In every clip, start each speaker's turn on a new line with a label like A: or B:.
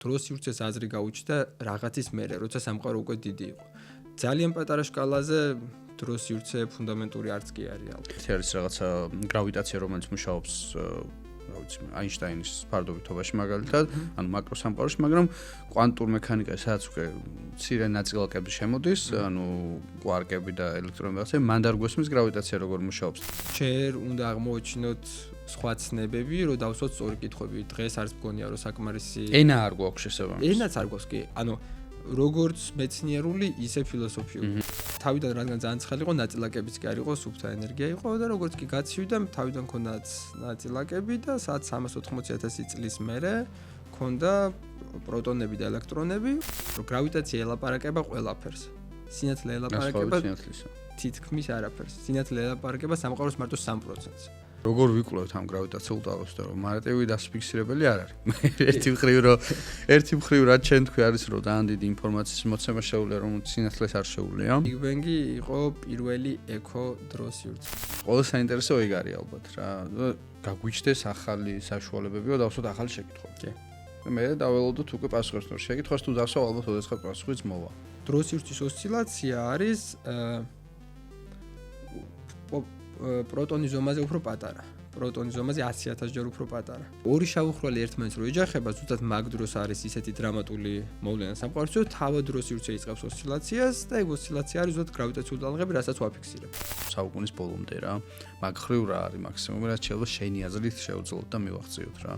A: დროს სივრცეს აზრი გაუჩნდა რაღაცის მერე, როცა სამყარო უკვე დიდი იყო. ძალიან პატარა სკალაზე დროს სივრცე ფუნდამენტური არც კი არის ალბათ.
B: ეს არის რაღაცა გრავიტაცია, რომელიც მუშაობს აინშტაინის ფარდობითობაში მაგალითად, ანუ მაკროსამყაროში, მაგრამ კვანტურ მექანიკაში სადაც უკვე მცირე ნაწილაკები შემოდის, ანუ კვარკები და ელექტრონები, მან არ გვესმის გრავიტაცია როგორ მუშაობს.
A: ჯერ უნდა აღმოაჩინოთ სხვა ცნებები, რომ დავსვათ სწორი კითხვები. დღეს არის მგონია, რომ საკმარისი
B: ენა არ გვაქვს შესაბამისად.
A: ენაც არ გვაქვს კი. ანუ როგორც მეცნიერული, ისე ფილოსოფიური. თავიდან რადგან ძალიან ცხელი იყო, ნაწილაკებიც კი არ იყო, სუფთა ენერგია იყო და როგორც კი გაცივდა, თავიდან ქონდა ნაწილაკები და სადაც 380,000 წლის მერე ქონდა პროტონები და ელექტრონები, რომ გრავიტაცია ელაპარაკება ყველაფერს. სინათლე ელაპარაკება თითქმის არაფერს. სინათლე ელაპარაკება სამყაროს მარტო 3%-ს.
B: როგორ ვიკვლევთ ამ გრავიტაციულ ტალღებს და რომ მარატევი დასფიქსირებელი არ არის. ერთი მხრივ რაც ჩვენ თქვი არის რომ ძალიან დიდი ინფორმაციის მოცემა შეუძლია რომ სინათლეს არ შეუძლია.
A: ბიგ ბენგი იყო პირველი ეკო დროს სივრცე.
B: ყველა საინტერესო ეგ არის ალბათ რა. გაგვიჩნდეს ახალი საშუალებები და დავსვათ ახალი შეკითხვები.
A: კი.
B: მე დაველოდოთ უკვე პასუხებს რომ შეკითხვას თუ დავსვავ ალბათ ოდესღაც პასუხიც მოვა.
A: დროს სივრცის ოსცილაცია არის პროტონის ზომაზე უფრო პატარა. პროტონის ზომაზე 100,000 ჯერ უფრო პატარა. ორი შავხრალი ერთმანეთს რო ეჯახება, ზუსტად მაგ დროს არის ისეთი დრამატული მოვლენა სამყაროში, რომ თავად დროს სივრცე იწყებს ოსცილაციას და ეგ ოსცილაცია არის ზუსტად გრავიტაციული ტალღები, რასაც ვაფიქსირებ.
B: საუკუნის ბოლომდე რა. მაგ ხრივ რა არის მაქსიმუმი, რაც შეიძლება შენი აზრით შევძლოთ და მივახციოთ რა.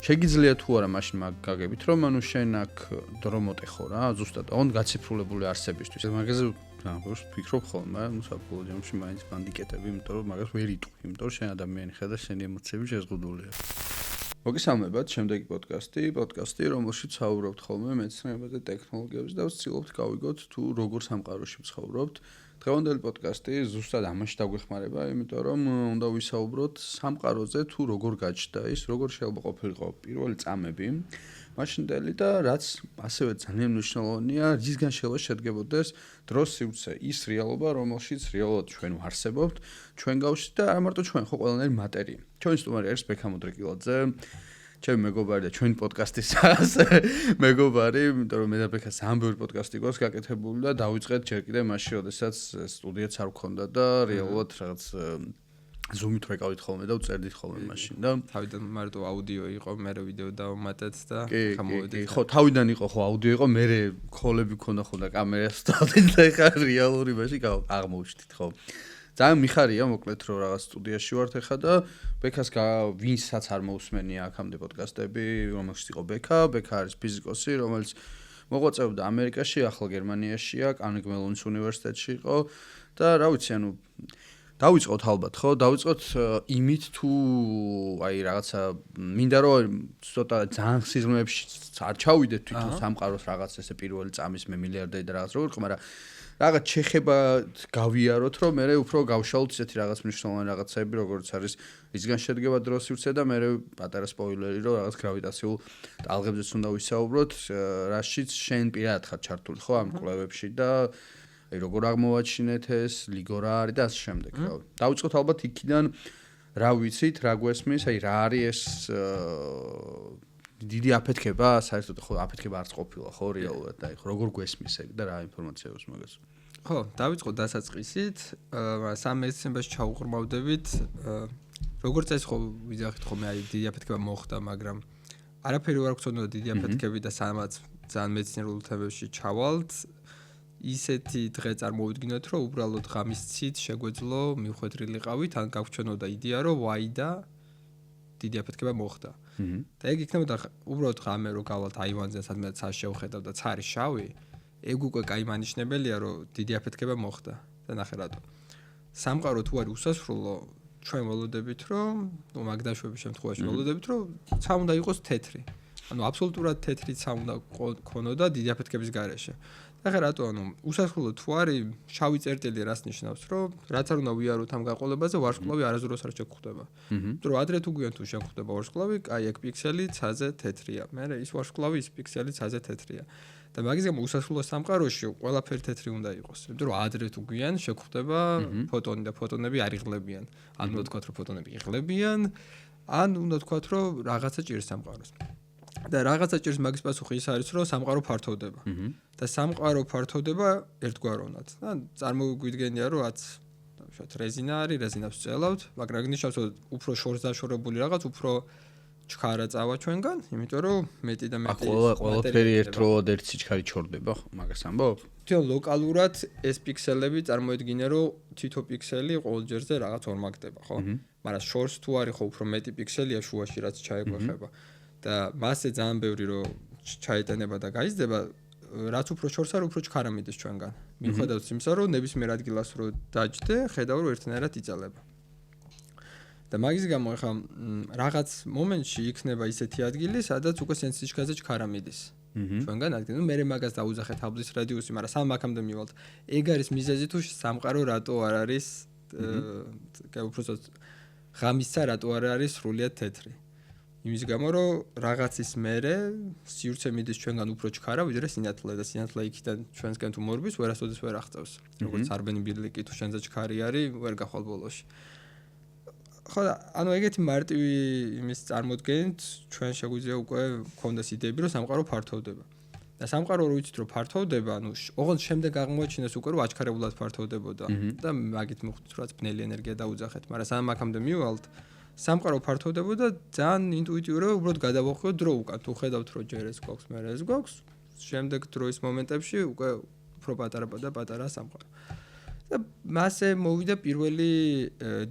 B: შეგიძლია თუ არა მაშინ მაგ გაგებით, რომ ანუ შენ აქ დრო მოტეხო რა, ზუსტად ოღონდ გაციფრულებული არსებისთვის. მაგაზე ნახოს ფიქრობ ხოლმე, ნუ საბოლოო ჯამში მაინც ბანდიკეტები, იმიტომ რომ მაგას ვერ იტყვი, იმიტომ რომ შენ ადამიანი ხარ და შენი ემოციები შეზღუდულია. მოგესალმებათ, შემდეგი პოდკასტი, რომელშიც ვსაუბრობთ ხოლმე მეცნიერებაზე და ტექნოლოგიებზე და ვცდილობთ გავიგოთ თუ როგორ სამყაროში ვცხოვრობთ. დღევანდელი პოდკასტი ზუსტად ამაში დაგვეხმარება, იმიტომ რომ უნდა ვისაუბროთ სამყაროზე თუ როგორ გაჩნდა ის, როგორ შეიძლება ყოფილიყო პირველი წამები, მაშინდელი და რაც ასევე ძალიან მნიშვნელოვანია, რისგან შეიძლება შედგებოდეს დროს სივრცე, ის რეალობა, რომელშიც რეალურად ჩვენ ვარსებობთ, ჩვენ გავშით და არა მარტო ჩვენ, ხო ყველანაირი მატერია. ჩვენი სტუმარი არის ბექა მოდრიკილაძე, ჩემი მეგობარი და ჩვენი პოდკასტის მეგობარი, იმიტომ რომ მე და ბექა ძალიან ბევრი პოდკასტი გვაქვს გაკეთებული და დავიწყეთ ჯერ კიდევ მაშინ, როდესაც სტუდიაც არ გქონდა და რეალურად რაღაც Zoom-ით ვეკავით ხოლმე და ვწერდით ხოლმე მაშინ და
A: თავიდან მარტო აუდიო იყო, მე ვიდეო დავუმატეთ და
B: გამოვედით. ხო, თავიდან იყო ხო აუდიო იყო, მე ქოლები ქონდა ხო და კამერას დავდით და ეხა რეალური მაშინ აღმოვჩნდით ხო. ძალიან მიხარია მოკლედ რომ რაღაც სტუდიაში ვართ ეხა და ბექას ვინსაც არ მოусმენია აქამდე პოდკასტები, რომელშიც იყო ბექა არის ფიზიკოსი, რომელიც მოღვაწეობდა ამერიკაში, ახლა გერმანიაშია, კარნეგი მელონის უნივერსიტეტში იყო და რა ვიცი, ანუ დავიწყოთ ალბათ, ხო? დავიწყოთ იმით თუ აი რაღაცა მინდა რომ ცოტა ძალიან სიზმრებში არ ჩავიდეთ თვითონ სამყაროს რაღაც ესე პირველი წამის მე მილიარდერი და რაღაც როგორ ხო, მაგრამ რაღაც შეხება გავიაროთ, რომ მე უფრო გავშალოთ ისეთი რაღაც მნიშვნელოვანი რაღაცები, როგორც არის რისგან შედგება დროს სივრცე და მე პატარა სპოილერი, რომ რაღაც გრავიტაციულ ტალღებზეც უნდა ვისაუბროთ, რაშიც შენ პირადად ხარ ჩართული ხო ამ კვლევებში და აი როგორ აღმოვაჩინეთ ეს, ლიგო რა არის და ასე შემდეგ. დავიწყოთ ალბათ იქიდან, რა ვიცით, რა გვესმის, აი რა არის ეს დიდი აფეთქება, საერთოდ ხო აფეთქება არც ყოფილა ხო რეალურად და აი როგორ გვესმის ეგ და რა ინფორმაცია აქვს მაგას.
A: ხო, დავიწყოთ დასაწყისით, 3 დეცემბერში ჩაუღრმავდებით. როგორც ეს ხო ვიძახით ხოლმე, აი დიდი აფეთქება მოხდა, მაგრამ არაფერი არ გქონდა დიდი აფეთქები და სამაც ძალიან მეცნიერულ თემებში ჩავალთ. ისეთი დღე წარმოვიდგინოთ, რომ უბრალოდ ღამის ცით შეგვეძლო მივხვედრილიყავით, ან გაგვჩვენოდა იდეა, რომ ვაი და დიდი აფეთქება მოხდა. და ეგ იქნებოდა უბრალოდ ღამე რო გავალთ აივანზე, სადაც ცა შევხედავ და ცა არის შავი, ეგ უკვე კაი მანიშნებელია, რომ დიდი აფეთქება მოხდა. და ნახე რატო. სამყარო თუ არის უსასრულო, ჩვენ ველოდებით, რომ მაგ დაშვების შემთხვევაში ველოდებით, რომ ცა უნდა იყოს თეთრი. ანუ აბსოლუტურად თეთრი ცა უნდა ქონოდა დიდი აფეთქების გარეშე. ახლა რატო ანუ უსასრულო თუ არის შავი წერტილი რას ნიშნავს რომ რაც არ უნდა ვიაროთ ამ გაყოლებაზე ვარსკვლავი არასდროს არ შეგხვდება. იმიტომ რომ ადრე თუ გვიან თუ შეგხვდება ვარსკვლავი, აი ეგ პიქსელი ცაზე თეთრია. მე ის ვარსკვლავი ის პიქსელი ცაზე თეთრია. და მაგის გამო უსასრულო სამყაროში ყველაფერი თეთრი უნდა იყოს. იმიტომ რომ ადრე თუ გვიან შეგხვდება ფოტონი და ფოტონები არ იღლებიან. ან უნდა თქვათ რომ ფოტონები იღლებიან, ან უნდა თქვათ რომ რაღაცა ჭირს სამყაროს. და რაღაცა ჭირს მაგის პასუხი ის არის, რომ სამყარო ფართოვდება. და სამყარო ფართოვდება ერთგვაროვნად. და წარმოგვიდგენია, რომ რაც შოთ რეზინა არის, რეზინას ვწელავთ, მაგრამ ნიშნავს, რომ უფრო შორს დაშორებული რაღაც, უფრო ჩქარა წავა ჩვენგან, იმიტომ რომ მეტი და მეტი
B: ყველაფერი ერთდროულად ერთ სიჩქარე ჩორდება, მაგას ამბობ?
A: თვითონ ლოკალურად ეს პიქსელები წარმოედგინე, რომ თითო პიქსელი ყოველ ჯერზე რაღაც ორმაგდება, ხო? მაგრამ შორს თუ არის ხო უფრო მეტი პიქსელია შუაში რაც ჩაეგვეხება. და მასე ძალიან ბევრი რომ ჩაეტენება და გაიზრდება, რაც უფრო შორს არის, უფრო ჩქარა მიდის ჩვენგან. მიუხედავად იმისა, რომ ნებისმიერ ადგილას რო დაჯდე, ხედავ რომ ერთნაირად იწალება. და მაგის გამო ახლა რაღაც მომენტში იქნება ისეთი ადგილი, სადაც უკვე სენსიჩქაზე ჩქარა მიდის. ჩვენგან ადგილი. ნუ მე მაგას დაუძახე თაბლის რადიუსი, მაგრამ სამ აქამდე მივალთ. ეგ არის მიზეზი თუ სამყარო რატო არ არის უბრალოდ ღამისსა რატო არ არის სრულიად თეთრი. იმის გამო რომ რაღაცის მერე სივრცე მიდის ჩვენგან უფრო ჩქარა, ვიდრე სინათლე და სინათლე იქიდან ჩვენსკენ თუ მორბის, ვერასოდეს ვერ აღწევს. როგორც არბენი ბილიკი თუ შენზე ჩქარი არის, ვერ გახვალ ბოლოში. ხო და ანუ ეგეთი მარტივი იმის წარმოდგენით ჩვენ შეგვიძლია უკვე გქონდეს იდეები რომ სამყარო ფართოვდება. და სამყარო რო ვიცით რომ ფართოვდება, ანუ ოღონდ შემდეგ აღმოაჩინეს უკვე რომ აჩქარებულად ფართოვდებოდა და მაგით მოხდით რაც ბნელი ენერგია დაუძახეთ, მაგრამ სამ აქამდე მივალთ სამყარო ფართოვდებოდა ძალიან ინტუიტიურად უბრალოდ გადავახვიოთ დრო უკან. თუ ხედავთ რომ ჯერ ეს გვაქვს, მერე ეს გვაქვს, შემდეგ დროის მომენტებში უკვე უფრო პატარა სამყარო. და მასე მოვიდა პირველი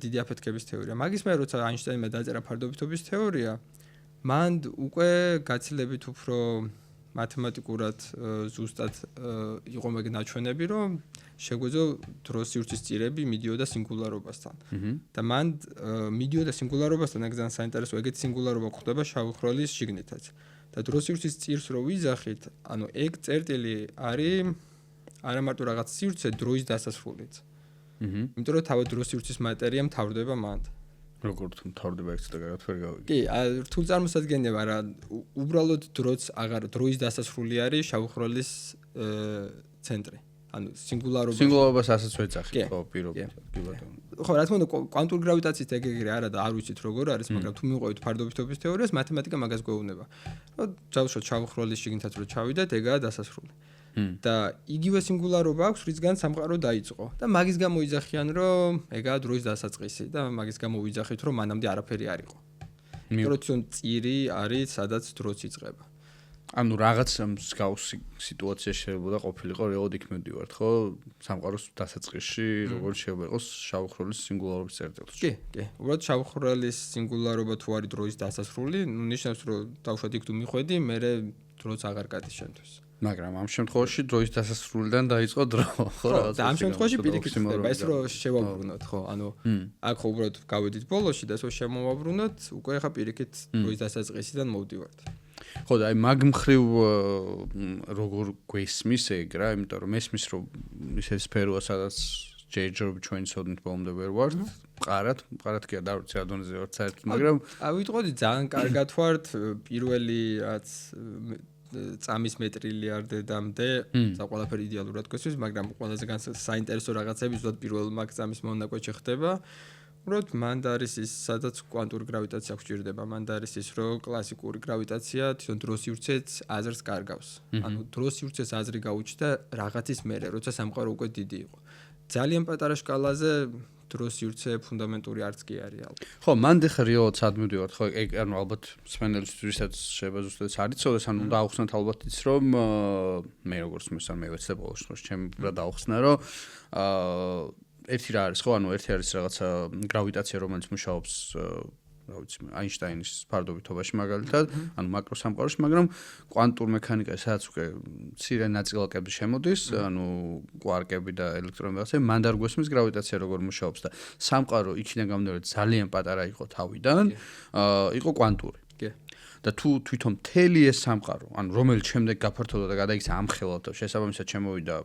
A: დიდი აფეთქების თეორია. მაგის მერე როცა აინშტაინმა დაწერა ფარდობითობის თეორია, მან უკვე გაცილებით უფრო მათემატიკურად ზუსტად იყო მაგ ნაჩვენები, რომ შეგვეძლო დროს სივრცის წირები მიდიოდა სინგულარობასთან. და მან მიდიოდა სინგულარობასთან, ეგ ძალიან საინტერესო, ეგეთი სინგულარობა გვხდება შავი ხვრელის შიგნითაც. და დროს სივრცის წირს რო ვიძახით, ანუ ეგ წერტილი არის არა მარტო რაღაც სივრცე, დროის დასასრულიც. იმიტომ რომ თავად დროს სივრცის მატერია მთავრდება მანდ.
B: როგორ თუ მთავრდება ეგ ცოტა კარგად ვერ გავიგე.
A: კი, რთულ წარმოსადგენია, მაგრამ უბრალოდ დროის დასასრული არის შავი ხვრელის ცენტრი. ანუ
B: სინგულარობას ასაც ვეძახით, ხო, პირობითად, კი ბატონო.
A: ხო, რა თქმა უნდა, კვანტურ გრავიტაციით ეგრე არა და არ ვიცით როგორ არის, მაგრამ თუ მივყვებით ფარდობითობის თეორიას, მათემატიკა მაგას გვეუბნება. რომ ჯავშოთ შავი ხვრელის შიგნითაც რო ჩავიდეთ, ეგაა დასასრული. და იგივე სინგულარობა აქვს, რისგან სამყარო დაიწყო. და მაგის გამო იძახიან, რომ ეგაა დროის დასაწყისი და მაგის გამო ვიძახით, რომ მანამდე არაფერი არ იყო. იმიტომ წირი არის, სადაც დროც იწყება.
B: ანუ რაღაც მსგავსი სიტუაცია შეიძლება ყოფილიყო, რეალურად იქ მივდივართ, ხო? სამყაროს დასაწყისში როგორ შეიძლება იყოს შავი ხვრელის სინგულარობის წერტილი.
A: კი, კი. უბრალოდ შავი ხვრელის სინგულარობა თუ არის დროის დასასრული, ნუ ნიშნავს, რომ დავუშვათ იქ თუ მიხვედი, მერე დროც აღარ გადის შენთვის.
B: მაგრამ ამ შემთხვევაში დროის დასასრულიდან დაიწყო დრო, ხო?
A: და ამ შემთხვევაში პირიქით ხდება ეს რომ შევაბრუნოთ, ხო? ანუ აქ ხო უბრალოდ გავედით ბოლოში და ეს შემოვაბრუნოთ, უკვე ხა პირიქით დროის დასაწყისიდან მოვდივართ.
B: ხო და აი მაგ მხრივ როგორ გვესმის ეგ რა, იმიტომ რომ მესმის რომ ისე სფეროა სადაც ჯერჯერობით ჩვენ ცოდნით ბოლომდე ვერ ვართ, მყარად კი არ დავიცი რა დონეზე ვართ საერთოდ, მაგრამ
A: ავიტყოდი ძალიან კარგად ვართ პირველი რაც წამის მეტრილიარდამდე და ყველაფერი იდეალურად გვესმის, მაგრამ ყველაზე საინტერესო რაღაცები ზუსტად პირველ მაგ წამის მონაკვეთში ხდება. უბრალოდ მანდ არის ის, სადაც კვანტური გრავიტაცია გვჭირდება, მანდ არის ის, რომ კლასიკური გრავიტაცია თვითონ დროს სივრცეც აზრს კარგავს. ანუ დროს სივრცეს აზრი გაუჩნდა რაღაცის მერე, როცა სამყარო უკვე დიდი იყო. ძალიან პატარა სკალაზე დროს სივრცე ფუნდამენტური არც კი არის ალბათ.
B: ხო, მანდ ხა რეალურად სადმივდივართ, ხო, ეგ ანუ ალბათ სპენელისთვისაც შეიძლება ზუსტად არ იცოდეს, ანუ უნდა აუხსნათ ალბათ ის, რომ მე როგორც მოსან მე ვეცდებ ბოლოს, ჩემ რა დაუხსნა, რომ ერთი რა არის, ხო, ანუ ერთი არის რაღაცა გრავიტაცია, რომელიც მუშაობს, რა ვიცი, აინშტაინის ფარდობითობაში მაგალითად, ანუ მაკროსამყაროში, მაგრამ კვანტურ მექანიკაში სადაც უკვე მცირე ნაწილაკები შემოდის, ანუ კვარკები და ელექტრონები ასე, მანდ არ გვესმის გრავიტაცია როგორ მუშაობს და სამყარო იქიდან გამომდინარე ძალიან პატარა იყო თავიდან, იყო კვანტური. და თუ თვითონ მთელი ეს სამყარო, ანუ რომელიც შემდეგ გაფართოვდა და გადაიქცა ამხელად და შესაბამისად შემოვიდა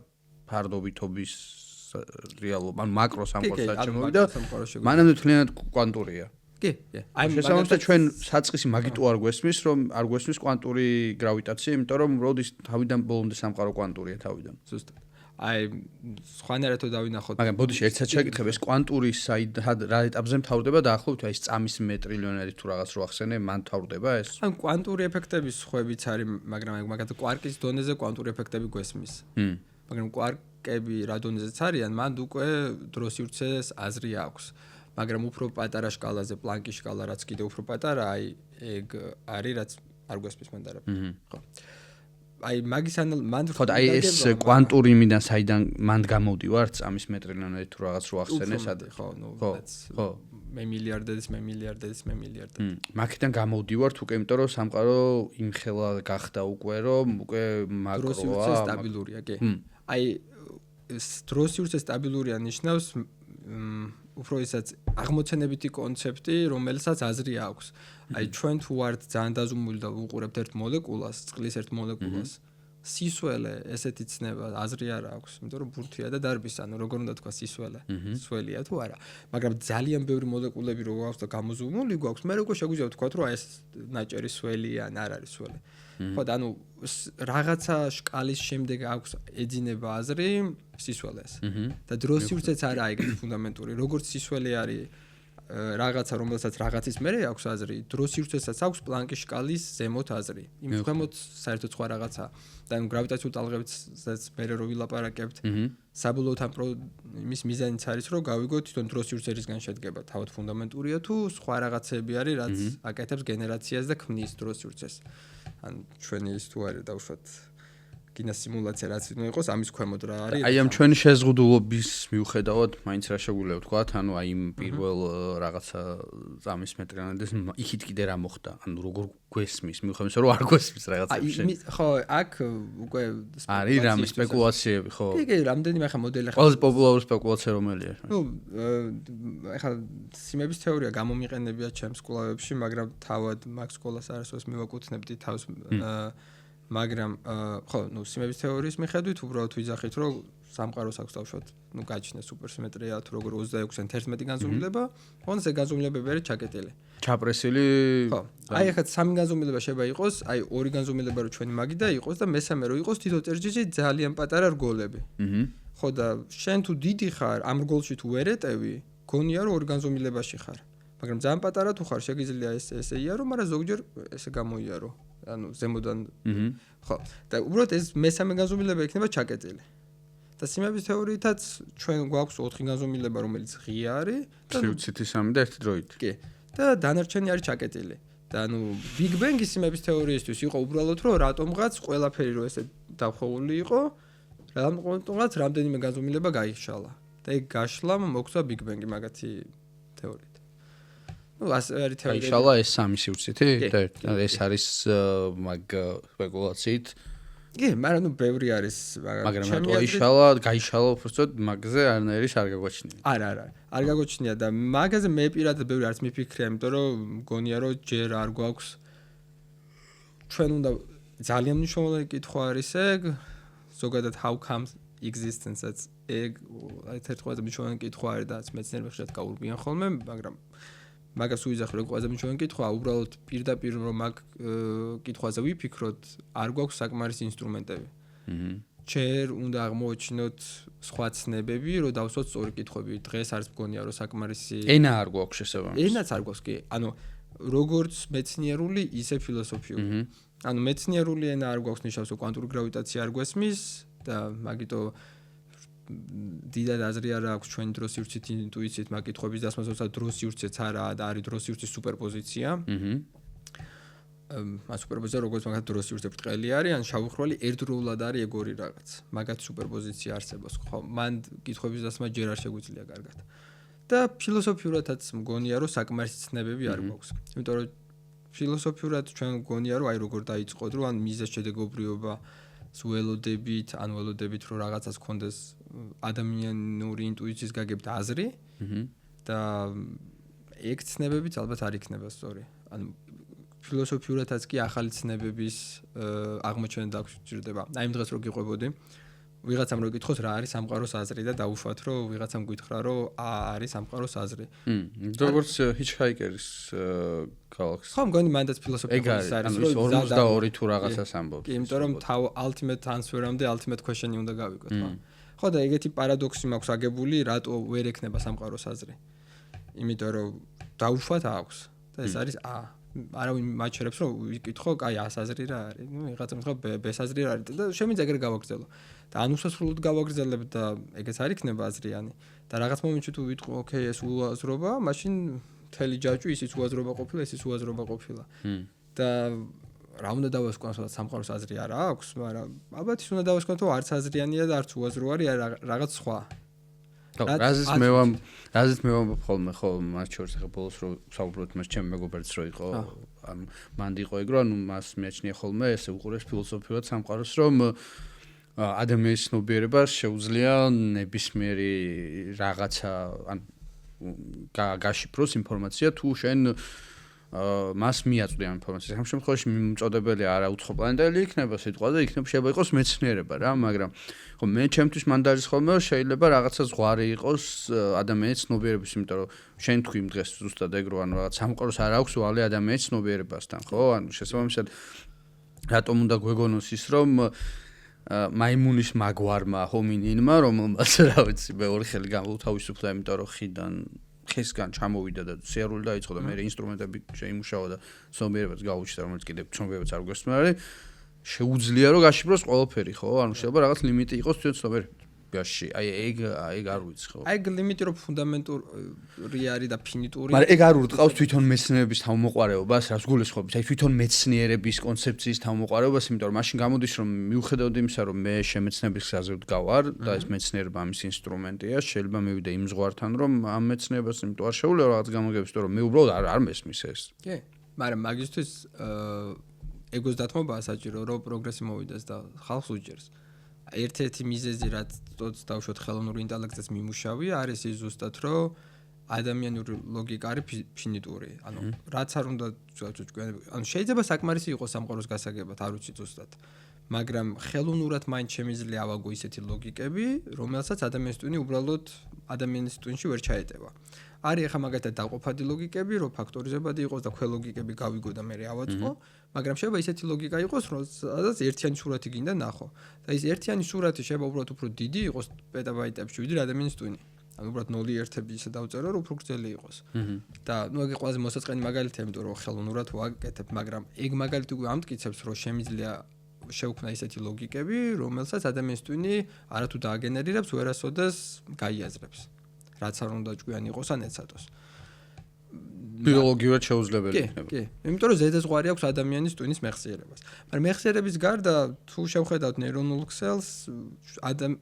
B: ფარდობითობის რეალობა, ანუ მაკროსამყაროში შემოვიდა, მანამდე თლიანად კვანტურია.
A: კი,
B: აი შესაბამისად ჩვენ საწყისი მაგიტო არ გვესმის, რომ არ გვესმის კვანტური გრავიტაცია, იმიტომ რომ უბრალოდ ის თავიდან ბოლომდე სამყარო კვანტურია თავიდან.
A: ზუსტად. აი სხვანაირად თუ დავინახოთ.
B: მაგრამ ბოდიში ერთად შეკითხებ ეს კვანტური რა ეტაპზე მთავრდება დაახლოებით აი 100 მეტრილიონერი თუ რაღაც რო ახსენე მან მთავრდება ეს?
A: ან კვანტური ეფექტების ხვებიც არის, მაგრამ მაგათ კვარკის დონეზე კვანტური ეფექტები გვესმის. მაგრამ კვარკები რა დონეზეც არიან, მან უკვე დროს-სივრცეს აზრი აქვს. მაგრამ უფრო პატარა შკალაზე, პლანკის შკალა რაც კიდევ უფრო პატარა, აი ეგ არის რაც არ გვესმის მანდ არაფერი. ხო. აი მაგის მან
B: ხო და აი ეს კვანტური იმიდან საიდან მან გამოვდივარ 100 მეტრილიონერი თუ რაღაც რო ახსენე სადაც
A: ხო ნუ
B: ხო
A: მე მილიარდედის
B: მაგიდან გამოვდივართ უკვე იმიტომ რომ სამყარო იმხელა გახდა უკვე რომ უკვე
A: დროს-სივრცე სტაბილურია კი აი დროს-სივრცე სტაბილურია ნიშნავს უფრო ისაც აღმოცენებითი კონცეფტი რომელსაც აზრი აქვს აი ჩვენ თუ ვართ ძალიან დაზუმული და ვუყურებთ ერთ მოლეკულას წყლის ერთ მოლეკულას სისველე ესეთი ცნება აზრი არ აქვს იმიტომ რომ ბურთია და დარბის ანუ როგორ უნდა თქვა სისველე სველია თუ არა მაგრამ ძალიან ბევრი მოლეკულები რო გვაქვს და გამოზუმული გვაქვს მე როგორ შეგვიძლია ვთქვა რომ ეს ნაჭერი სველია ან არ არის სველი ხო და ანუ რაღაცა შკალის შემდეგ აქვს ეძინება აზრი სისველეს და დროს-სივრცეც არა ეგრე ფუნდამენტური როგორც სისველი არის რაღაცა რომელსაც რაღაცის მერე აქვს აზრი დროს-სივრცესაც აქვს პლანკის შკალის ზემოთ აზრი იმ ქვემოთ საერთოდ სხვა რაღაცა და ანუ გრავიტაციულ ტალღებსაც მერე რო ვილაპარაკებთ საბოლოოდ იმის მიზანიც არის რომ გავიგოთ თვითონ დროს-სივრცერისგან შედგება თავად ფუნდამენტურია თუ სხვა რაღაცები არის რაც აკეთებს გენერაციას და ქმნის დროს-სივრცეს ან ჩვენი ის თუ არის დავუშვათ კინა სიმულაცია რაც უნდა იყოს ამის ქვემოთ რა არის
B: აი ამ ჩვენი შეზღუდულობის მიუხედავად მაინც რა შეგვიძლია ვთქვათ ანუ აი იმ პირველ რაღაცა 100 მეტრიანდეს იქით კიდე რა მოხდა ანუ როგორ გვესმის მიუხედავად რომ არ გვესმის რაღაცებში
A: ხო აქ უკვე
B: არის რამე სპეკულაციები ხო
A: კი რამდენიმე ხა მოდელი ხა
B: ყველაზე პოპულარული სპეკულაცია რომელია
A: ნუ ეხლა სიმების თეორია გამომიყენებია ჩემს სკოლებში მაგრამ თავად მაგ სკოლას არასდროს მივაკუთვნებდი თავს მაგრამ ხო ნუ სიმების თეორიის მიხედვით უბრალოდ ვიძახით რომ სამყაროს აქვს დავშვათ ნუ გაჩნდა სუპერსიმეტრია თუ როგორ 26-ან 11 განზომილება ოღონდ ეს განზომილებები არის ჩაკეტილი
B: ჩაპრესილი
A: ხო აი ახლა სამი განზომილება შეიძლება იყოს აი ორი განზომილება რო ჩვენი მაგიდა იყოს და მესამე რო იყოს თითო წერჯიში ძალიან პატარა რგოლები ხო და შენ თუ დიდი ხარ ამ რგოლში თუ ვერ ეტევი გონია რომ ორი განზომილებაში ხარ მაგრამ ძალიან პატარა თუ ხარ შეგიძლია ესე იარო მაგრამ ზოგჯერ ესე გამოიარო ანუ ზემოდან ხო და უბრალოდ ეს მესამე განზომილება იქნება ჩაკეტილი და სიმების თეორიითაც ჩვენ გვაქვს 4 განზომილება რომელიც ღია არის
B: და ციტი 3 და ერთი დროით
A: კი და დანარჩენი არის ჩაკეტილი და ანუ ბიგ ბენგის სიმების თეორიისთვის იყო უბრალოდ რომ რატომღაც ყველაფერი რო ესე დახვეული იყო რატომღაც რამდენიმე განზომილება გაიშალა და ეგ გაშლამ მოხდა ბიგ ბენგი მაგათი თეორიით ну არის თეორია
B: გაიშალა ეს სამი სივრცითი და ეს არის მაგ სპეკულაციით
A: კი მაგრამ ნუ ბევრი არის
B: მაგრამ გაიშალა უბრალოდ მაგაზე არნაირი არ გაგვაჩნია
A: არა არ გაგვაჩნია და მაგაზე მე პირადად ბევრი არც მიფიქრია იმიტომ რომ მგონია რომ ჯერ არ გვაქვს ჩვენ უნდა ძალიან მნიშვნელოვანი კითხვა არის ეგ ზოგადად how comes existence-აც ეგ ერთ-ერთი ყველაზე მნიშვნელოვანი კითხვა არის და მეცნიერები ხშირად გაურბიან ხოლმე მაგრამ მაგას უიზახრო რომ ყველაზე მნიშვნელოვანი კითხვა უბრალოდ პირდაპირ რომ მაგ კითხვაზე ვიფიქროთ არ გვაქვს საკმარისი ინსტრუმენტები ჯერ უნდა აღმოჩინოთ სხვა ცნებები რომ დავსვათ სწორი კითხვები დღეს არც მგონია რომ საკმარისი
B: ენა არ გვაქვს შესაბამისად
A: ენაც არ გვაქვს კი ანუ როგორც მეცნიერული ისე ფილოსოფიური ანუ მეცნიერული ენა არ გვაქვს ნიშნავს რომ კვანტური გრავიტაცია არ გვესმის და მაგიტო დიდად აზრი არ აქვს ჩვენი დროს-სივრცით ინტუიციით მაგ კითხვების დასმას თორსა დროს-სივრცეც არა და არის დროს-სივრცის სუპერპოზიცია ამ სუპერპოზიცია როგორც მაგათ დროს-სივრცე ბრტყელი არის ან შავი ერთდროულად არის ეგ ორი რაღაც მაგათ სუპერპოზიცია არსებობს ხო მან კითხვების დასმა ჯერ არ შეგვიძლია კარგად და ფილოსოფიურადაც მგონია რომ საკმარისი ცნებები არ გვაქვს იმიტომ რომ ფილოსოფიურად ჩვენ მგონია რომ აი როგორ დაიწყოთ რომ ან მიზეზ-შედეგობრიობა ველოდებით ან ველოდებით რომ რაღაცას კონდეს ადამიანური ინტუიციის გაგებთ აზრი და ეგ ცნებებიც ალბათ არ იქნება სწორი ანუ ფილოსოფიურადაც კი ახალი ცნებების აღმოჩენა დაგვჭირდება აი იმ დღეს რო გიყვებოდი ვიღაცამ რო გითხოს რა არის სამყაროს აზრი და დაუშვათ რომ ვიღაცამ გითხრა რომ არის სამყაროს აზრი
B: როგორც ჰიჩჰაიკერის გალაქსი
A: ხო მგონი მანდაც ფილოსოფიურადაც არის
B: რომ 42 თუ რაღაცას ამბობს
A: კი იმიტომ რომ თავ ultimate answer-ამდე ultimate question-ი უნდა გავიგოთ ხო ხო და ეგეთი პარადოქსი მაქვს აგებული, რატო ვერ ექნება სამყაროს აზრი. იმიტომ რომ დაუშვათ აქვს და ეს არის არავინ მაჩერებს რომ ვიკითხო, კაი ას აზრი რა არის. ნუ ვიღაცა მითხრა ბეს აზრი რა არის და შემიძლია ეგრე გავაგრძელო. და ან უსასრულოდ გავაგრძელებ და ეგეც არ იქნება აზრიანი. და რაღაც მომენტში თუ ვიტყვი, ოკეი, ეს უაზრობა, მაშინ მთელი ჯაჭვი ისიც უაზრობა ყოფილა, ისიც უაზრობა ყოფილა. და რა უნდა დავასკვან, რომ სამყაროს აზრი არა აქვს, მაგრამ ალბათ ის უნდა დავასკვან, რომ არც აზრიანია და არც უაზრო არის, რაღაც სხვა.
B: რაზეც მე ვამბობ ხოლმე, ხო, მათ შორის ახლა ბოლოს რომ საუბრობთ, მას ჩემი მეგობრიც რო იყო, ანუ მანდ იყო ეგ, რომ მას მეაჩნია ხოლმე ესე უყურებს ფილოსოფიურად სამყაროს, რომ ადამიანის ცნობიერება შეუძლია ნებისმიერი რაღაცა ან გაშიფროს ინფორმაცია თუ შენ მას მიაწვდი ამ ინფორმაციას. ამ შემთხვევაში მიმწოდებელი არა უცხო პლანეტელი იქნება სიტყვა და შეიძლება იყოს მეცნიერება რა, მაგრამ ხო მე ჩემთვის მანდ არის ხოლმე შეიძლება რაღაცა ზღვარი იყოს ადამიანის ცნობიერების, იმიტომ რომ შენ თქვი იმ დღეს ზუსტად ეგ რო ანუ რაღაც სამყაროს არ აქვს ვალი ადამიანის ცნობიერებასთან, ხო? ანუ შესაბამისად რატომ უნდა გვეგონოს ის რომ მაიმუნის მაგვარმა ჰომინინმა რომელმაც რა ვიცი მეორე ხელი გამოუთავისუფლა, იმიტომ რომ ხისგან ჩამოვიდა და სიარული დაიწყო და მე ინსტრუმენტები შეიმუშავა და ცნობიერებაც გაუჩნდა, რომელიც კიდევ ცნობიერებაც არ გვესმარი, შეუძლია რომ გაშიფროს ყველაფერი, ხო? ანუ შეიძლება რაღაც ლიმიტი იყოს თვითონ ცნობიერებაში. აი ეგ არ ვიცი, ხო?
A: აი ეგ ლიმიტი რომ ფუნდამენტური არის და ფინიტური.
B: მაგრამ ეგ არ ურტყავს თვითონ მეცნიერების თავმოყარებას, რას გულისხმობთ? აი თვითონ მეცნიერების კონცეფციის თავმოყარებას, იმიტომ რომ მაშინ გამოდის რომ მიუხედავად იმისა, რომ მე შემეცნების გზაზე ვდგავარ და ეს მეცნიერება ამის ინსტრუმენტია, შეიძლება მივიდე იმ ზღვართან, რომ ამ მეცნიერებას იმიტომ არ შეუძლია რაღაც გამოგებს, იმიტომ რომ მე უბრალოდ არ მესმის ეს.
A: კი, მაგრამ მაგისთვის ეგოს დათმობაა საჭირო, რომ პროგრესი მოვიდეს და ხალხს უჭერს. ერთ-ერთი მიზეზი, რაც დავუშვათ ხელოვნურ ინტელექტს მიმუშავია, არის ის ზუსტად, რომ ადამიანური ლოგიკა არის ფინიტური. ანუ რაც არ უნდა ანუ შეიძლება საკმარისი იყოს სამყაროს გასაგებად, არ ვიცი ზუსტად. მაგრამ ხელოვნურად მაინც შემიძლია ავაგო ისეთი ლოგიკები, რომელსაც ადამიანის ტვინი უბრალოდ ადამიანის ტვინში ვერ ჩაეტევა. არის ახლა მაგათად დაყოფადი ლოგიკები, რომ ფაქტორიზებადი იყოს და ქვე ლოგიკები გავიგო და მე ავაწყო, მაგრამ შეიძლება ისეთი ლოგიკა იყოს, რომელსაც ერთიანი სურათი გინდა ნახო. და ის ერთიანი სურათი შეიძლება უბრალოდ უფრო დიდი იყოს პეტაბაიტებში, ვიდრე ადამიანის ტვინი. ანუ უბრალოდ 0-1-ები ისე დავწერო, რომ უფრო გრძელი იყოს. და ნუ ეგ ყველაზე მოსაწყენი მაგალითია, იმიტომ რომ ხელოვნურად ვაკეთებ, მაგრამ ეგ მაგალითი უკვე ამტკიცებს, რომ შემიძლია შევქმნა ისეთი ლოგიკები, რომელსაც ადამიანის ტვინი არათუ დააგენერირებს, ვერასოდეს გაიაზრებს. რაც არ უნდა ჭკვიანი იყოს ან ეცადოს.
B: ბიოლოგიურად შეუძლებელი იქნება.
A: კი, იმიტომ რომ ზედაზღვარი აქვს ადამიანის ტვინის მეხსიერებას. მაგრამ მეხსიერების გარდა თუ შევხედავთ ნეირონულ ქსელს,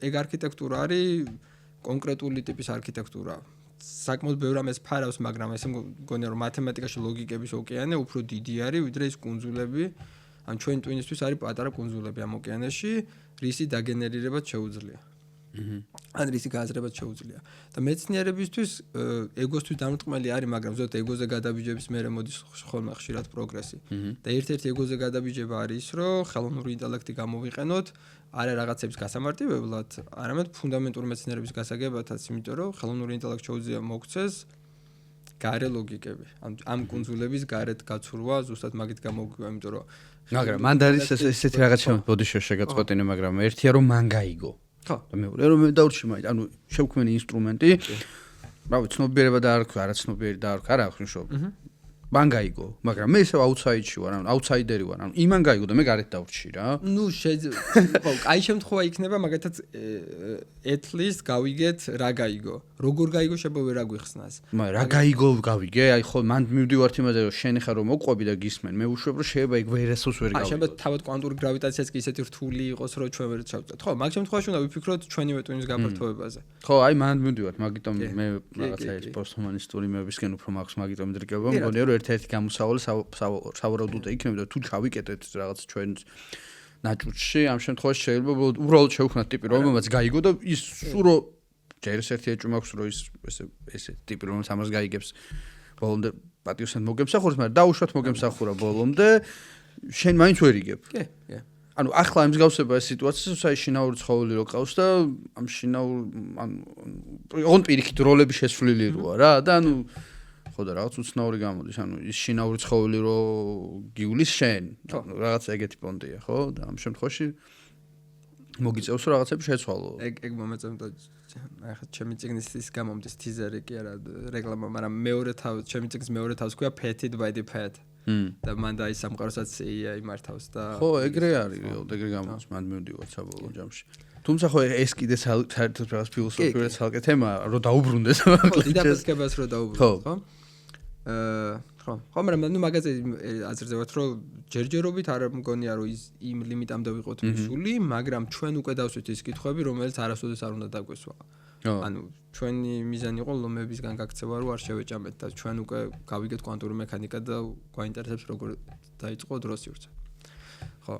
A: ეგ არქიტექტურა არის კონკრეტული ტიპის არქიტექტურა. საკმაოდ ბევრ ამას ფარავს, მაგრამ ესე მგონია რომ მათემატიკაში ლოგიკების ოკეანე უფრო დიდი არის, ვიდრე ის კუნძულები. ან ჩვენ ტვინისთვის არის პატარა კუნძულები ამ ოკეანეში, რისი დაგენერირებაც შეუძლია. ან რისი გააზრებაც შეუძლია. და მეცნიერებისთვის ეგოსთვის დამრტყმელი არის, მაგრამ ზოგადად ეგოზე გადაბიჯების მერე მოდის ხოლმე ხშირად პროგრესი. და ერთ-ერთი ეგოზე გადაბიჯება არის ის, რომ ხელოვნური ინტელექტი გამოვიყენოთ არა რაღაცების გასამარტივებლად, არამედ ფუნდამენტური მეცნიერების გასაგებადაც, იმიტომ რომ ხელოვნური ინტელექტს შეუძლია მოგვცეს გარე ლოგიკები. ამ კუნძულების გარეთ გაცურვა ზუსტად მაგით გამოვიგვია, იმიტომ რომ
B: მაგრამ მანდ არის ესეთი რაღაცა ბოდიშო შეგაწყვეტინე, მაგრამ ერთია რომ მან გაიგო.
A: ხო.
B: და მეორე რომ მე დავრჩი მაინც, ანუ შევქმენი ინსტრუმენტი. რავი, ცნობიერება და არა ცნობიერი და არა აქვს მნიშვნელობა. მან გაიგო, მაგრამ მე ისევ აუთსაიდში ვარ, ანუ აუთსაიდერი ვარ, ანუ იმან გაიგო და მე გარეთ დავრჩი რა.
A: ნუ ხო, აი შემთხვევა იქნება, მაგათაც ეთლის გავიგეთ რა გაიგო. როგორ გაიგო შეიძლება ვერ აგვიხსნას.
B: მაგრამ რა გაიგო გავიგე? აი ხო, მან მივდივართ იმაზე, რომ შენ ხარ რომ მოყვები და გისმენ. მე ვუშვებ რომ შეიძლება იქ ვერასოს ვერ გავიგო.
A: შეიძლება თავად კვანტური გრავიტაციაც კი ისეთი რთული იყოს, რომ ჩვენ ვერ ჩავწევთ. ხო, მაგ შემთხვევაში უნდა ვიფიქროთ ჩვენივე ტვინის გაფართოებაზე.
B: ხო, აი მან მივდივართ, მაგიტომ მე რაღაცა ეს პოსტჰუმანისტური მეებისკენ უფრო მაქვს, მაგიტომ მდრიკება, მგონია რომ ერთ-ერთი გამოსავალი სავარაუდოდ იქნება და თუ ჩავიკეტეთ რაღაც ჩვენ ნაჭუჭში, ამ შემთხვევაში შეიძლება უბრალოდ შევქმნათ ტიპი, რომელმაც გაიგო და ის სურო ჯერ ერთი ეჭვი მაქვს, რომ ის ესე ტიპი, რომელმაც ამას გაიგებს, ბოლომდე პატიოსად მოგემსახურებს, მაგრამ დაუშვათ მოგემსახურა ბოლომდე, შენ მაინც ვერ იგებ.
A: კი, კი.
B: ანუ ახლა იმ მსგავსება ეს სიტუაცია, საერთოდ შინაური ცხოველი რო ყავს და ამ შინაურ ანუ ოღონდ პირიქით როლები შესვლილი როა რა და ანუ ხო და რაღაც უცნაური გამოდის, ანუ ის შინაური ცხოველი რო გიulis შენ, რაღაც ეგეთი პონტია, ხო? და ამ შემთხვევაში მოგიწევს რომ რაღაცები შეცვალო.
A: ეგ მომეწონდა ახლა ჩემი წიგნის ის გამომდის ტიზერი კი არა რეკლამა, მაგრამ მეორე თავს ჩემი წიგნის მეორე თავს ქვია Petted by the Pet. და მან და ის სამყაროსაც იმართავს და
B: ხო, ეგრე არის, ეგრე გამოდის, მან მივდივარ საბოლოო ჯამში. თუმცა ხო ეს კიდე საერთოდ რაღაც ფილოსოფიურად ცალკე თემაა, რომ დაუბრუნდეს.
A: ხო, დიდაფეთქებას რომ დაუბრუნდეს, ხო? ხო, მაგრამ ნუ მაგაზე აზრზევათ, რომ ჯერჯერობით არ მგონია, რომ ის იმ ლიმიტამდე ვიყოთ მისული, მაგრამ ჩვენ უკვე დავსვით ის კითხვები, რომელიც არასოდეს არ უნდა დაგვესვა. ანუ ჩვენი მიზანი იყო ლომებისგან გაქცევა, რომ არ შევეჭამეთ და ჩვენ უკვე გავიგეთ კვანტური მექანიკა და გვაინტერესებს როგორ დაიწყო დროსიურცე. ხო.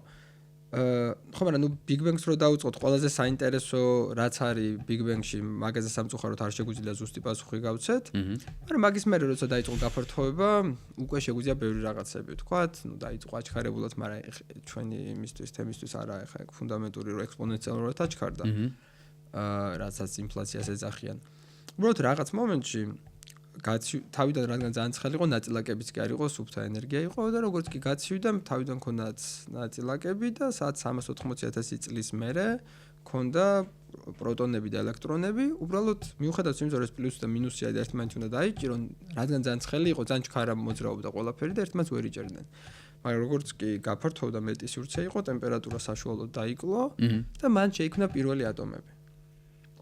A: ხო, მაგრამ ნუ Big Bang-ს რო დავიწყოთ, ყველაზე საინტერესო რაც არის Big Bang-ში, მაგაზე სამწუხაროდ არ შეგვიძლია ზუსტი პასუხი გავცეთ. მაგრამ მაგის მერე როცა დაიწყო გაფართოება, უკვე შეგვიძლია ბევრი რაღაცები ვთქვათ, ნუ დაიწყო აჩქარებულად, მაგრამ ჩვენი იმისთვის, თემისთვის არა, ეხა ეგ ფუნდამენტური რო ექსპონენციალურად აჩქარდა. რასაც ინფლაციას ეძახიან. უბრალოდ რაღაც მომენტში თავიდან რადგან ძალიან ცხელი იყო, ნაწილაკებიც კი არ იყო, სუფთა ენერგია იყო და როგორც კი გაცივდა, თავიდან ქონდათ ნაწილაკები და სადაც 380,000 წლის მერე ქონდა პროტონები და ელექტრონები, უბრალოდ მიუხედავად იმისა, რომ ეს პლუსი და მინუსი და ერთმანეთი უნდა დაიჭირონ, რადგან ძალიან ცხელი იყო, ძალიან ჩქარა მოძრაობდა ყველაფერი და ერთმანეთს ვერ იჭერდნენ. მაგრამ როგორც კი გაფართოვდა მეტი სივრცე იყო, ტემპერატურა საშუალოდ დაიკლო და მან შეიქმნა პირველი ატომები.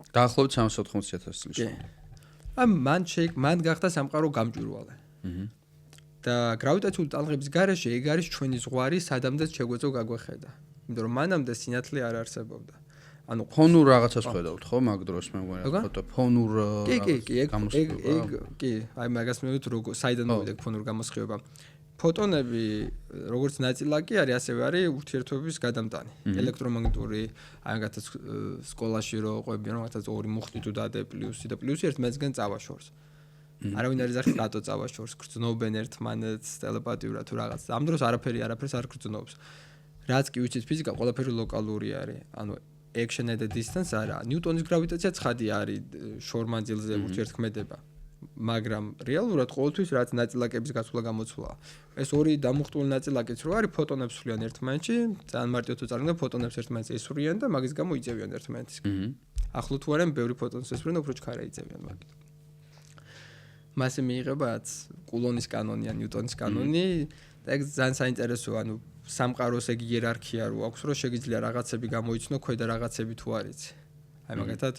B: დაახლოებით 380,000 წელს.
A: მან გახდა სამყარო გამჭვირვალე. და გრავიტაციული ტალღების გარეშე ეგ არის ჩვენი ზღვარი, სადამდეც შეგვეძლო გაგვეხედა. იმიტომ რომ მანამდე სინათლე არ არსებობდა. ანუ
B: ფონურ რაღაცას ხედავთ ხო მაგ დროს მე მგონია ფოტო ფონურ
A: კი, აი მაგას მივით როგორ საიდან მოვიდა ფონურ გამოსხივება. ფოტონები როგორც ნაწილაკი არის, ასევე არის ურთიერთობების გადამტანი. ელექტრომაგნიტური, აი მაგათაც სკოლაში რო ყვებიან, მაგათაც ორი მუხტი თუ დადე პლუსი და პლუსი ერთმანეთსგან წავაშორს. არავინ არ იზახის რატო წავაშორს, გრძნობენ ერთმანეთს ტელეპათიურად თუ რაღაც. ამ დროს არაფერს არ გრძნობს. რაც კი ვიცით ფიზიკა, ყველაფერი ლოკალური არის. ანუ action at a distance არა. ნიუტონის გრავიტაცია ცხადია არის შორმანძილზე ურთიერთქმედება. მაგრამ რეალურად ყოველთვის რაც ნაწილაკების გასვლა გამოცვლა. ეს ორი დამუხტული ნაწილაკიც რო არის ფოტონებს სვლიან ერთმანეთში, ძალიან მარტივად თუ წარგმნა ფოტონებს ერთმანეთს ესვრიან და მაგის გამო იწევიან ერთმანეთისგან. ახლო თუ არიან ბევრი ფოტონს ესვრიან, უფრო ჩქარა იწევიან მაგით. მასე მიიღებაც კულონის კანონი ან ნიუტონის კანონი და ეგ ძალიან საინტერესოა, ანუ სამყაროს ეგ იერარქია რო აქვს, რომ შეგიძლია რაღაცები გამოიცნო ქვედა რაღაცები თუ არის. აი მაგათად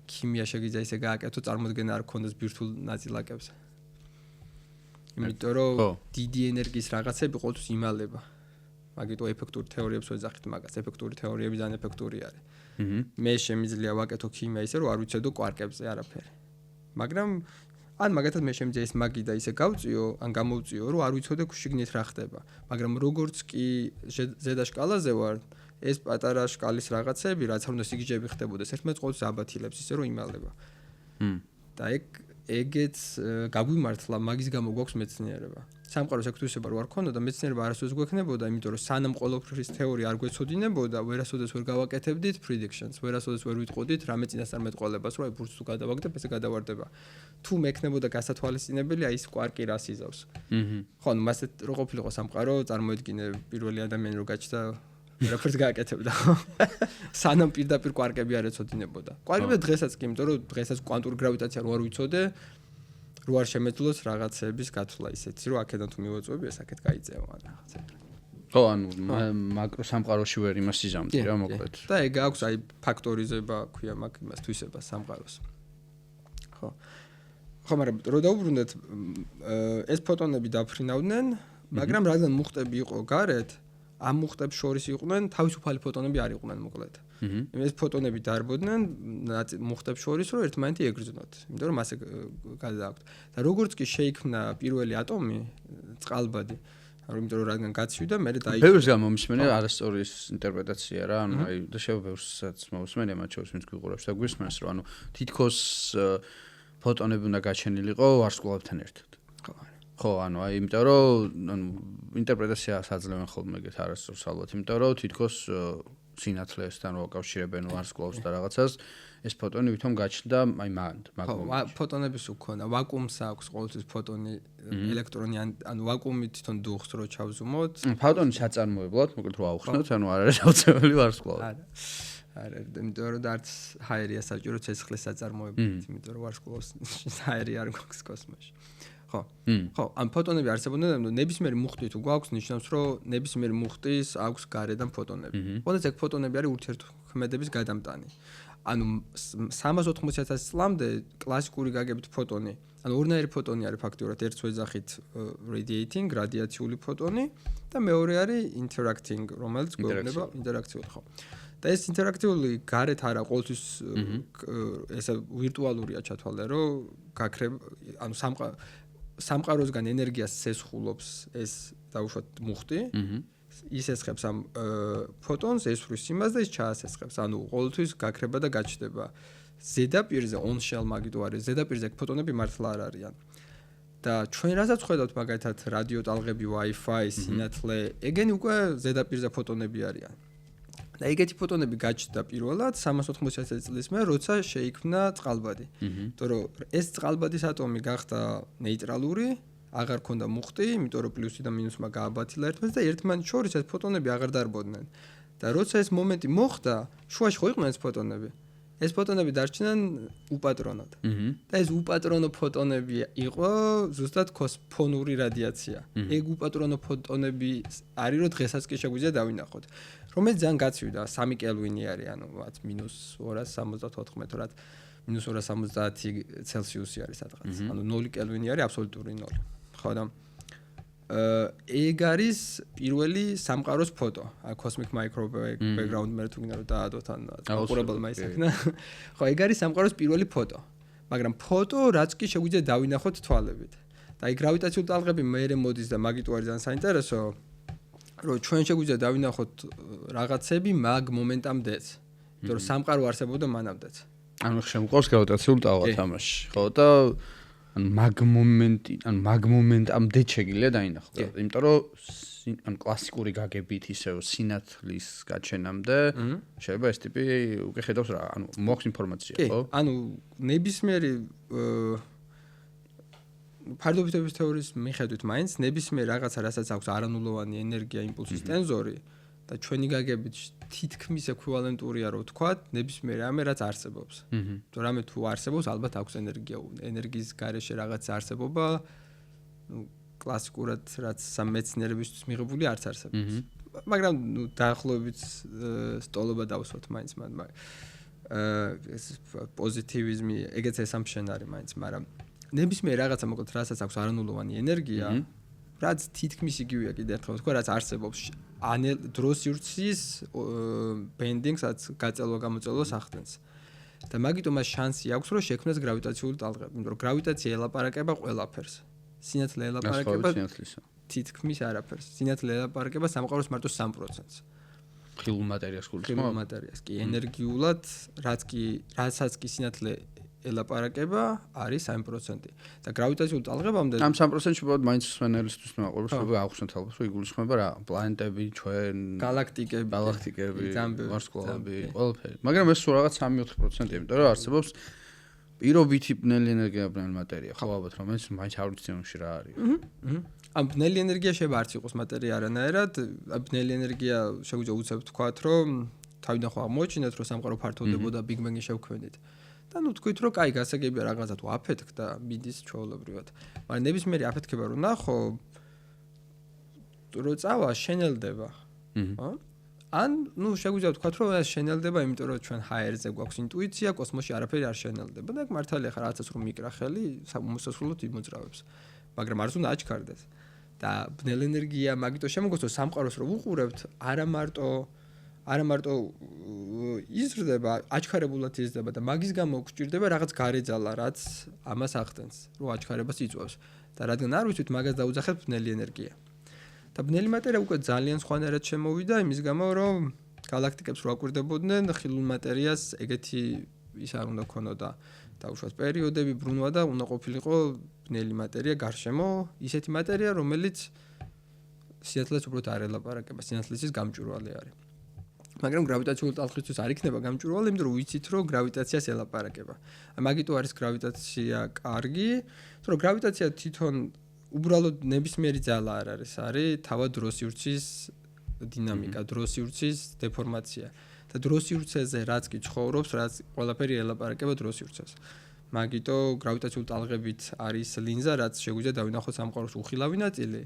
A: ქიმია შეგიძლია ისე გააკეთო, წარმოდგენა არ ქონდეს ბირთვულ ნაწილაკებზე. იმიტომ რომ დიდი ენერგიის რაღაცები ყოველთვის იმალება. მაგიტო ეფექტური თეორიებს ვეძახით მაგას, ეფექტური თეორიები ძალიან ეფექტური არის. მე შემიძლია ვაკეთო ქიმია ისე რომ არ ვიცოდო კვარკებზე არაფერი. მაგრამ ან მაგათად მე შემიძლია ის მაგი და ისე გავწიო, ან გამოვწიო, რომ არ ვიცოდე შიგნით რა ხდება. მაგრამ როგორც კი ზედა შკალაზე ვარ, ეს პატარა შკალის რაღაცები, რაც არ უნდა სიგიჟები ხდებოდეს, ერთმანეთს ყოველთვის აბათილებს ისე რომ იმალება. და ეგეც გაგვიმართლა, მაგის გამო გვაქვს მეცნიერება. სამყაროს აქტივობა რო არ ქონოდა, მეცნიერება არასოდეს გვექნებოდა, იმიტომ რომ სანამ ყოველფრის თეორია არ გვეცოდინებოდა, ვერასოდეს ვერ გავაკეთებდით predictions, ვერასოდეს ვერ ვიტყოდით რამე წინასწარმეტყველებას, რომ აი ბურთს თუ გადავაგდებ, ესე გადავარდება. თუ მექნებოდა გასათვალისწინებელი, აი ეს კვარკი რას იზავს. ხო, ანუ მასეთ რო ყოფილიყო სამყარო, წარმოედგინე პირველი ადამიანი რო გაჩნდა ვერაფერს გააკეთებდა. სანამ პირდაპირ კვარკები არ ეცოდინებოდა. კვარკები დღესაც კი, იმიტომ რომ დღესაც კვანტური გრავიტაცია რო არ ვიცოდე, რო არ შემეძლოს რაღაცების გათვლა ისეთი, რომ აქედან თუ მივაწვევი, ეს აქეთ გაიწევა რაღაცები.
B: ხო, ანუ მაკრო სამყაროში ვერ იმას იზამდი რა, მოკლედ.
A: და ეგ აქვს აი ფაქტორიზება, ქვია მაგ იმას თვისებას სამყაროს. ხო. ხო, მაგრამ რო დაუბრუნდეთ, ეს ფოტონები დაფრინავდნენ, მაგრამ რადგან მუხტები იყო გარეთ, ამ მუხტებს შორის იყვნენ თავისუფალი ფოტონები არ იყვნენ მოკლედ. ეს ფოტონები დარბოდნენ მუხტებს შორის, რომ ერთმანეთი ეგრძნოთ. იმიტომ რომ ასე გადააქვთ. და როგორც კი შეიქმნა პირველი ატომი, წყალბადი, იმიტომ რომ რადგან გაცივდა, მე დაიჭირა.
B: ბევრს გამომისმენე არასწორი ინტერპრეტაცია რა, ანუ აი და ბევრსაც მოусმენე მათ შორის ვინც გვიყურებს და გვისმენს, რომ ანუ თითქოს ფოტონები უნდა გაჩენილიყო ვარსკვლავებთან ერთად. ხო, ანუ აი იმიტომ რომ ანუ ინტერპრეტაცია საძლევენ ხოლმე ეგეთ არასწორს ალბათ, იმიტომ რომ თითქოს სინათლესთან რო აკავშირებენ ვარსკვლავს და რაღაცას, ეს ფოტონი ვითომ გაჩნდა აი მანდ.
A: ფოტონების უკონა ვაკუუმს აქვს ყოველთვის ფოტონი, ელექტრონი, ანუ ვაკუუმი თვითონ დუხს რო ჩავზუმოთ.
B: ფოტონი საწარმოებლად, მოკლედ რო აუხსნათ, ანუ არ არის აუცილებელი ვარსკვლავი.
A: არა, იმიტომ რომ არც ჰაერია საჭირო ცეცხლის საწარმოებლად, იმიტომ რომ ვარსკვლავს ჰაერი არ გვაქვს კოსმოსში. ხო. ხო, ამ ფოტონები არსებობენ და ნებისმიერი მუხტი თუ გვაქვს ნიშნავს, რომ ნებისმიერი მუხტის აქვს გარედან ფოტონები. ყოველთვის ეგ ფოტონები არის ურთიერთქმედების გადამტანი. ანუ 380,000 წლამდე კლასიკური გაგებით ფოტონი, ანუ ორნაირი ფოტონი არის ფაქტიურად ერთს ვეძახით radiating, რადიაციული ფოტონი და მეორე არის interacting, რომელიც გვეუბნება ინტერაქციული, ხო. და ეს ინტერაქტიული გარეთ არა ყოველთვის ესე ვირტუალურია ჩათვალე, რომ გაქრება, ანუ სამყაროსგან ენერგიას ცესხულობს ეს დაუშვათ მუხტი. ის ესხებს ამ ფოტონს, ესვრის იმას და ის ჩაასესხებს. ანუ ყოველთვის გაქრება და გაჩნდება. ზედაპირზე on shell მაგიტო არის, ზედაპირზე ფოტონები მართლა არ არიან. და ჩვენ რასაც ხედავთ მაგალითად რადიო ტალღები, Wi-Fi, სინათლე, ეგენი უკვე ზედაპირზე ფოტონები არიან. და ეგეთი ფოტონები გაჩნდა პირველად 380,000 წლის მერე, როცა შეიქმნა წყალბადი. იმიტომ რომ ეს წყალბადის ატომი გახდა ნეიტრალური, აღარ ქონდა მუხტი, იმიტომ რომ პლუსი და მინუსმა გააბათილა ერთმანეთს და ერთმანეთს შორის ეს ფოტონები აღარ დარბოდნენ. და როცა ეს მომენტი მოხდა, შუაში ხო იყვნენ ეს ფოტონები. ეს ფოტონები დარჩნენ უპატრონოდ. და ეს უპატრონო ფოტონები იყო ზუსტად ფონური რადიაცია. ეგ უპატრონო ფოტონები არის, რომ დღესაც კი შეგვიძლია დავინახოთ. რომელიც ძალიან გაცივდა, 3 კელვინი არის, ანუ -274 რად -270 ცელსიუსი არის სადღაც. ანუ 0 კელვინი არის აბსოლუტური 0. ხო და ეგ არის პირველი სამყაროს ფოტო. Cosmic Microwave Background მე თუ გინდა რომ დაადოთ ან მაყურებელმა ისექნა. ხო, ეგ არის სამყაროს პირველი ფოტო. მაგრამ ფოტო რაც კი შეგვიძლია დავინახოთ თვალებით. და აი გრავიტაციული ტალღები მეერე მოდის და მაგიტო არის ძალიან საინტერესო, რომ ჩვენ შეგვიძლია დავინახოთ რაღაცები მაგ მომენტამდეც. იმიტომ რომ სამყარო არსებობდა მანამდეც.
B: ანუ შემოყავს გრავიტაციული ტალღა თამაში. ხო და ან მაგ მომენტამდე შეგიძლია დაინახო. იმიტომ რომ ან კლასიკური გაგებით ისევ სინათლის გაჩენამდე შეიძლება ეს ტიპი უკვე ხედავს რა, ანუ მოაქვს ინფორმაცია, ხო?
A: ანუ ნებისმიერი ფარდობითობის თეორიის მიხედვით მაინც ნებისმიერ რაღაცა, რასაც აქვს არანულოვანი ენერგია იმპულსის ტენზორი და ჩვენი გაგებით თითქმის ეკვივალენტურია, რომ ვთქვათ, ნებისმიერ რამე რაც არსებობს. თუ რამე თუ არსებობს, ალბათ აქვს ენერგია. ენერგიის გარეშე რაღაც არსებობა, ნუ კლასიკურად რაც სამეცნიერებისთვის მიღებული არც არსებობს. მაგრამ ნუ დაახლოებით სტოლობა დავსვათ მაინც მან. ეს პოზიტივიზმი, ეგეც assumption არის მაინც, მაგრამ ნებისმიერ რაღაცა მოკლედ რასაც აქვს არანულოვანი ენერგია, რაც თითქმის იგივეა კიდე ერთხელ ვთქვა, რაც არსებობს დროს სივრცის ბენდინგსაც გაწელვა-გამოწელვას ახდენს. და მაგიტომ მას შანსი აქვს, რომ შექმნას გრავიტაციული ტალღები, იმიტომ რომ გრავიტაცია ელაპარაკება ყველაფერს. სინათლე ელაპარაკება თითქმის არაფერს. სინათლე ელაპარაკება სამყაროს მარტო 3%-ს.
B: ხილულ მატერიას გულისხმობ?
A: ხილულ მატერიას კი, ენერგიულად, რასაც კი სინათლე ელაპარაკება არის 3%. და გრავიტაციული ტალღებამდე
B: ამ 3%-ში უბრალოდ მაინც სვენელისთვის მაყურებს, რომ აღხსნათ ალბათ, რომ იგულისხმება რა, პლანეტები, ჩვენ,
A: გალაქტიკები,
B: ვარსკვლავები, ყველაფერი. მაგრამ ეს სულ რაღაც 3-4%-ია, იმიტომ რომ არსებობს პირობითი ბნელი ენერგია, ბნელი მატერია, ხო ალბათ, რომელიც მაინც არ ვიცი რა არის.
A: ამ ბნელი ენერგია შეიძლება არც იყოს მატერია არანაირად, ბნელი ენერგია შეგვიძლია უცებ ვთქვათ, რომ თავიდან ხო აღმოჩინეთ, რომ სამყარო ფართოვდებოდა Big Bang-ი შევქმნით. და ნუ თქვით, რომ კაი გასაგებია რაღაცა თუ აფეთქდა მიდის ჩვეულებრივად. მაგრამ ნებისმიერი აფეთქება რო ნახო, რო წავა შენელდება. ხო? ან ნუ შეგვიძლია ვთქვათ, რომ ეს შენელდება, იმიტომ რომ ჩვენ ჰაერზე გვაქვს ინტუიცია, კოსმოსში არაფერი არ შენელდება. და მართალია ხა რაღაცას რომ მიკრა ხელი, მოსასრულოდ იმოძრავებს. მაგრამ არც უნდა აჩქარდეს. და ბნელ ენერგია მაგიტო შემოგოსო სამყაროს რო უყურებთ, არა მარტო იზრდება, აჩქარებულად იზრდება და მაგის გამო გვჭირდება რაღაც გარეძალა, რაც ამას ახდენს, რომ აჩქარებას იწვევს. და რადგან არ ვიცით, მაგას დაუძახებთ ბნელი ენერგია. და ბნელი მატერია უკვე ძალიან სხვანაირად შემოვიდა, იმის გამო, რომ გალაქტიკებს რო აკვირდებოდნენ, ხილულ მატერიას ეგეთი ის არ უნდა ქონოდა. დაუშვათ პერიოდები, ბრუნვა და უნდა ყოფილიყო ბნელი მატერია გარშემო, ისეთი მატერია, რომელიც სინათლეს უბრალოდ არ ელაპარაკება, სინათლეს გამჭვირვალე არის. მაგრამ გრავიტაციული ტალღისთვის არ იქნება გამჭვირვალე, იმიტომ რომ ვიცით, რომ გრავიტაციას ელაპარაკება. მაგიტო არის გრავიტაცია კარგი, რომ გრავიტაცია თვითონ უბრალოდ ნებისმიერი ძალა არ არის, არის თავად დროს სივრცის დინამიკა, დროს სივრცის დეფორმაცია. და დროს სივრცეზე რაც კი ცხოვრობს, რაც ყველაფერი ელაპარაკება დროს სივრცეს. მაგიტო გრავიტაციული ტალღებით არის ლინზა, რაც შეგვიძლია დავინახოთ სამყაროს უხილავი ნაწილი.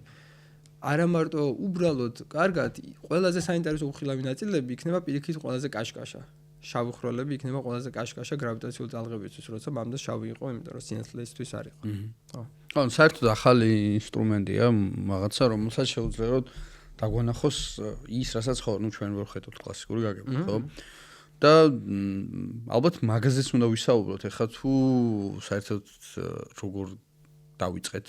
A: არა მარტო უბრალოდ კარგად, ყველაზე საინტერესო უხილავი ნაწილები იქნება პირიქით ყველაზე კაშკაშა. შავი ხროლები იქნება ყველაზე კაშკაშა გრავიტაციული ტალღებისთვის, როცა მამდა შავი იყო, იმიტომ რომ სინათლეისთვის არ იყო. ხო.
B: ხო, საერთოდ ახალი ინსტრუმენტია, რაღაცა, რომელსაც შეუძლია რომ დაგვანახოს ის, რასაც ხო, ნუ ჩვენ ვერ ხედავთ კლასიკური გაგებით, ხო? და ალბათ მაგაზეც უნდა ვისაუბროთ, ეხლა თუ საერთოდ როგორ დავიწყეთ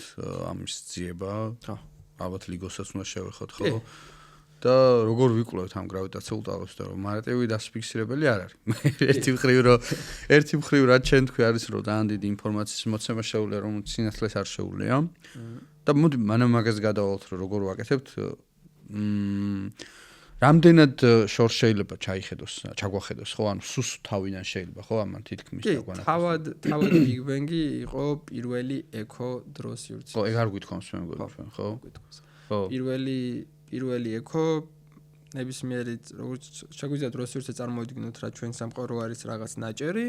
B: ამის ძიება, ხო, ალბათ ლიგოსაც უნდა შევეხოთ, ხო? და როგორ ვიკვლევთ ამ გრავიტაციულ ტალღებს და რომ მარატევი დასფიქსირებელი არ არის. ერთი მხრივ რაც ჩვენ თქვი არის რომ ძალიან დიდი ინფორმაციის მოცემა შეუძლია რომ სინათლეს არ შეუძლია. და მოდი მანამ მაგას გადავალთ რომ როგორ ვაკეთებთ. რამდენად შორს შეიძლება ჩაგვახედოს, ხო? ანუ სუსტ თავიდან შეიძლება, ხო? ამან თითქმის დაგვანახოს.
A: თავად Big Bang-ი იყო პირველი ეკო დროს სივრცე.
B: ხო, ეგ არ გვითხოვს მე მგონი ჩვენ, ხო?
A: ხო. პირველი ეკო ნებისმიერი როგორც შეგვიძლია დროს სივრცე წარმოვიდგინოთ, რა ჩვენ სამყარო არის რაღაც ნაჭერი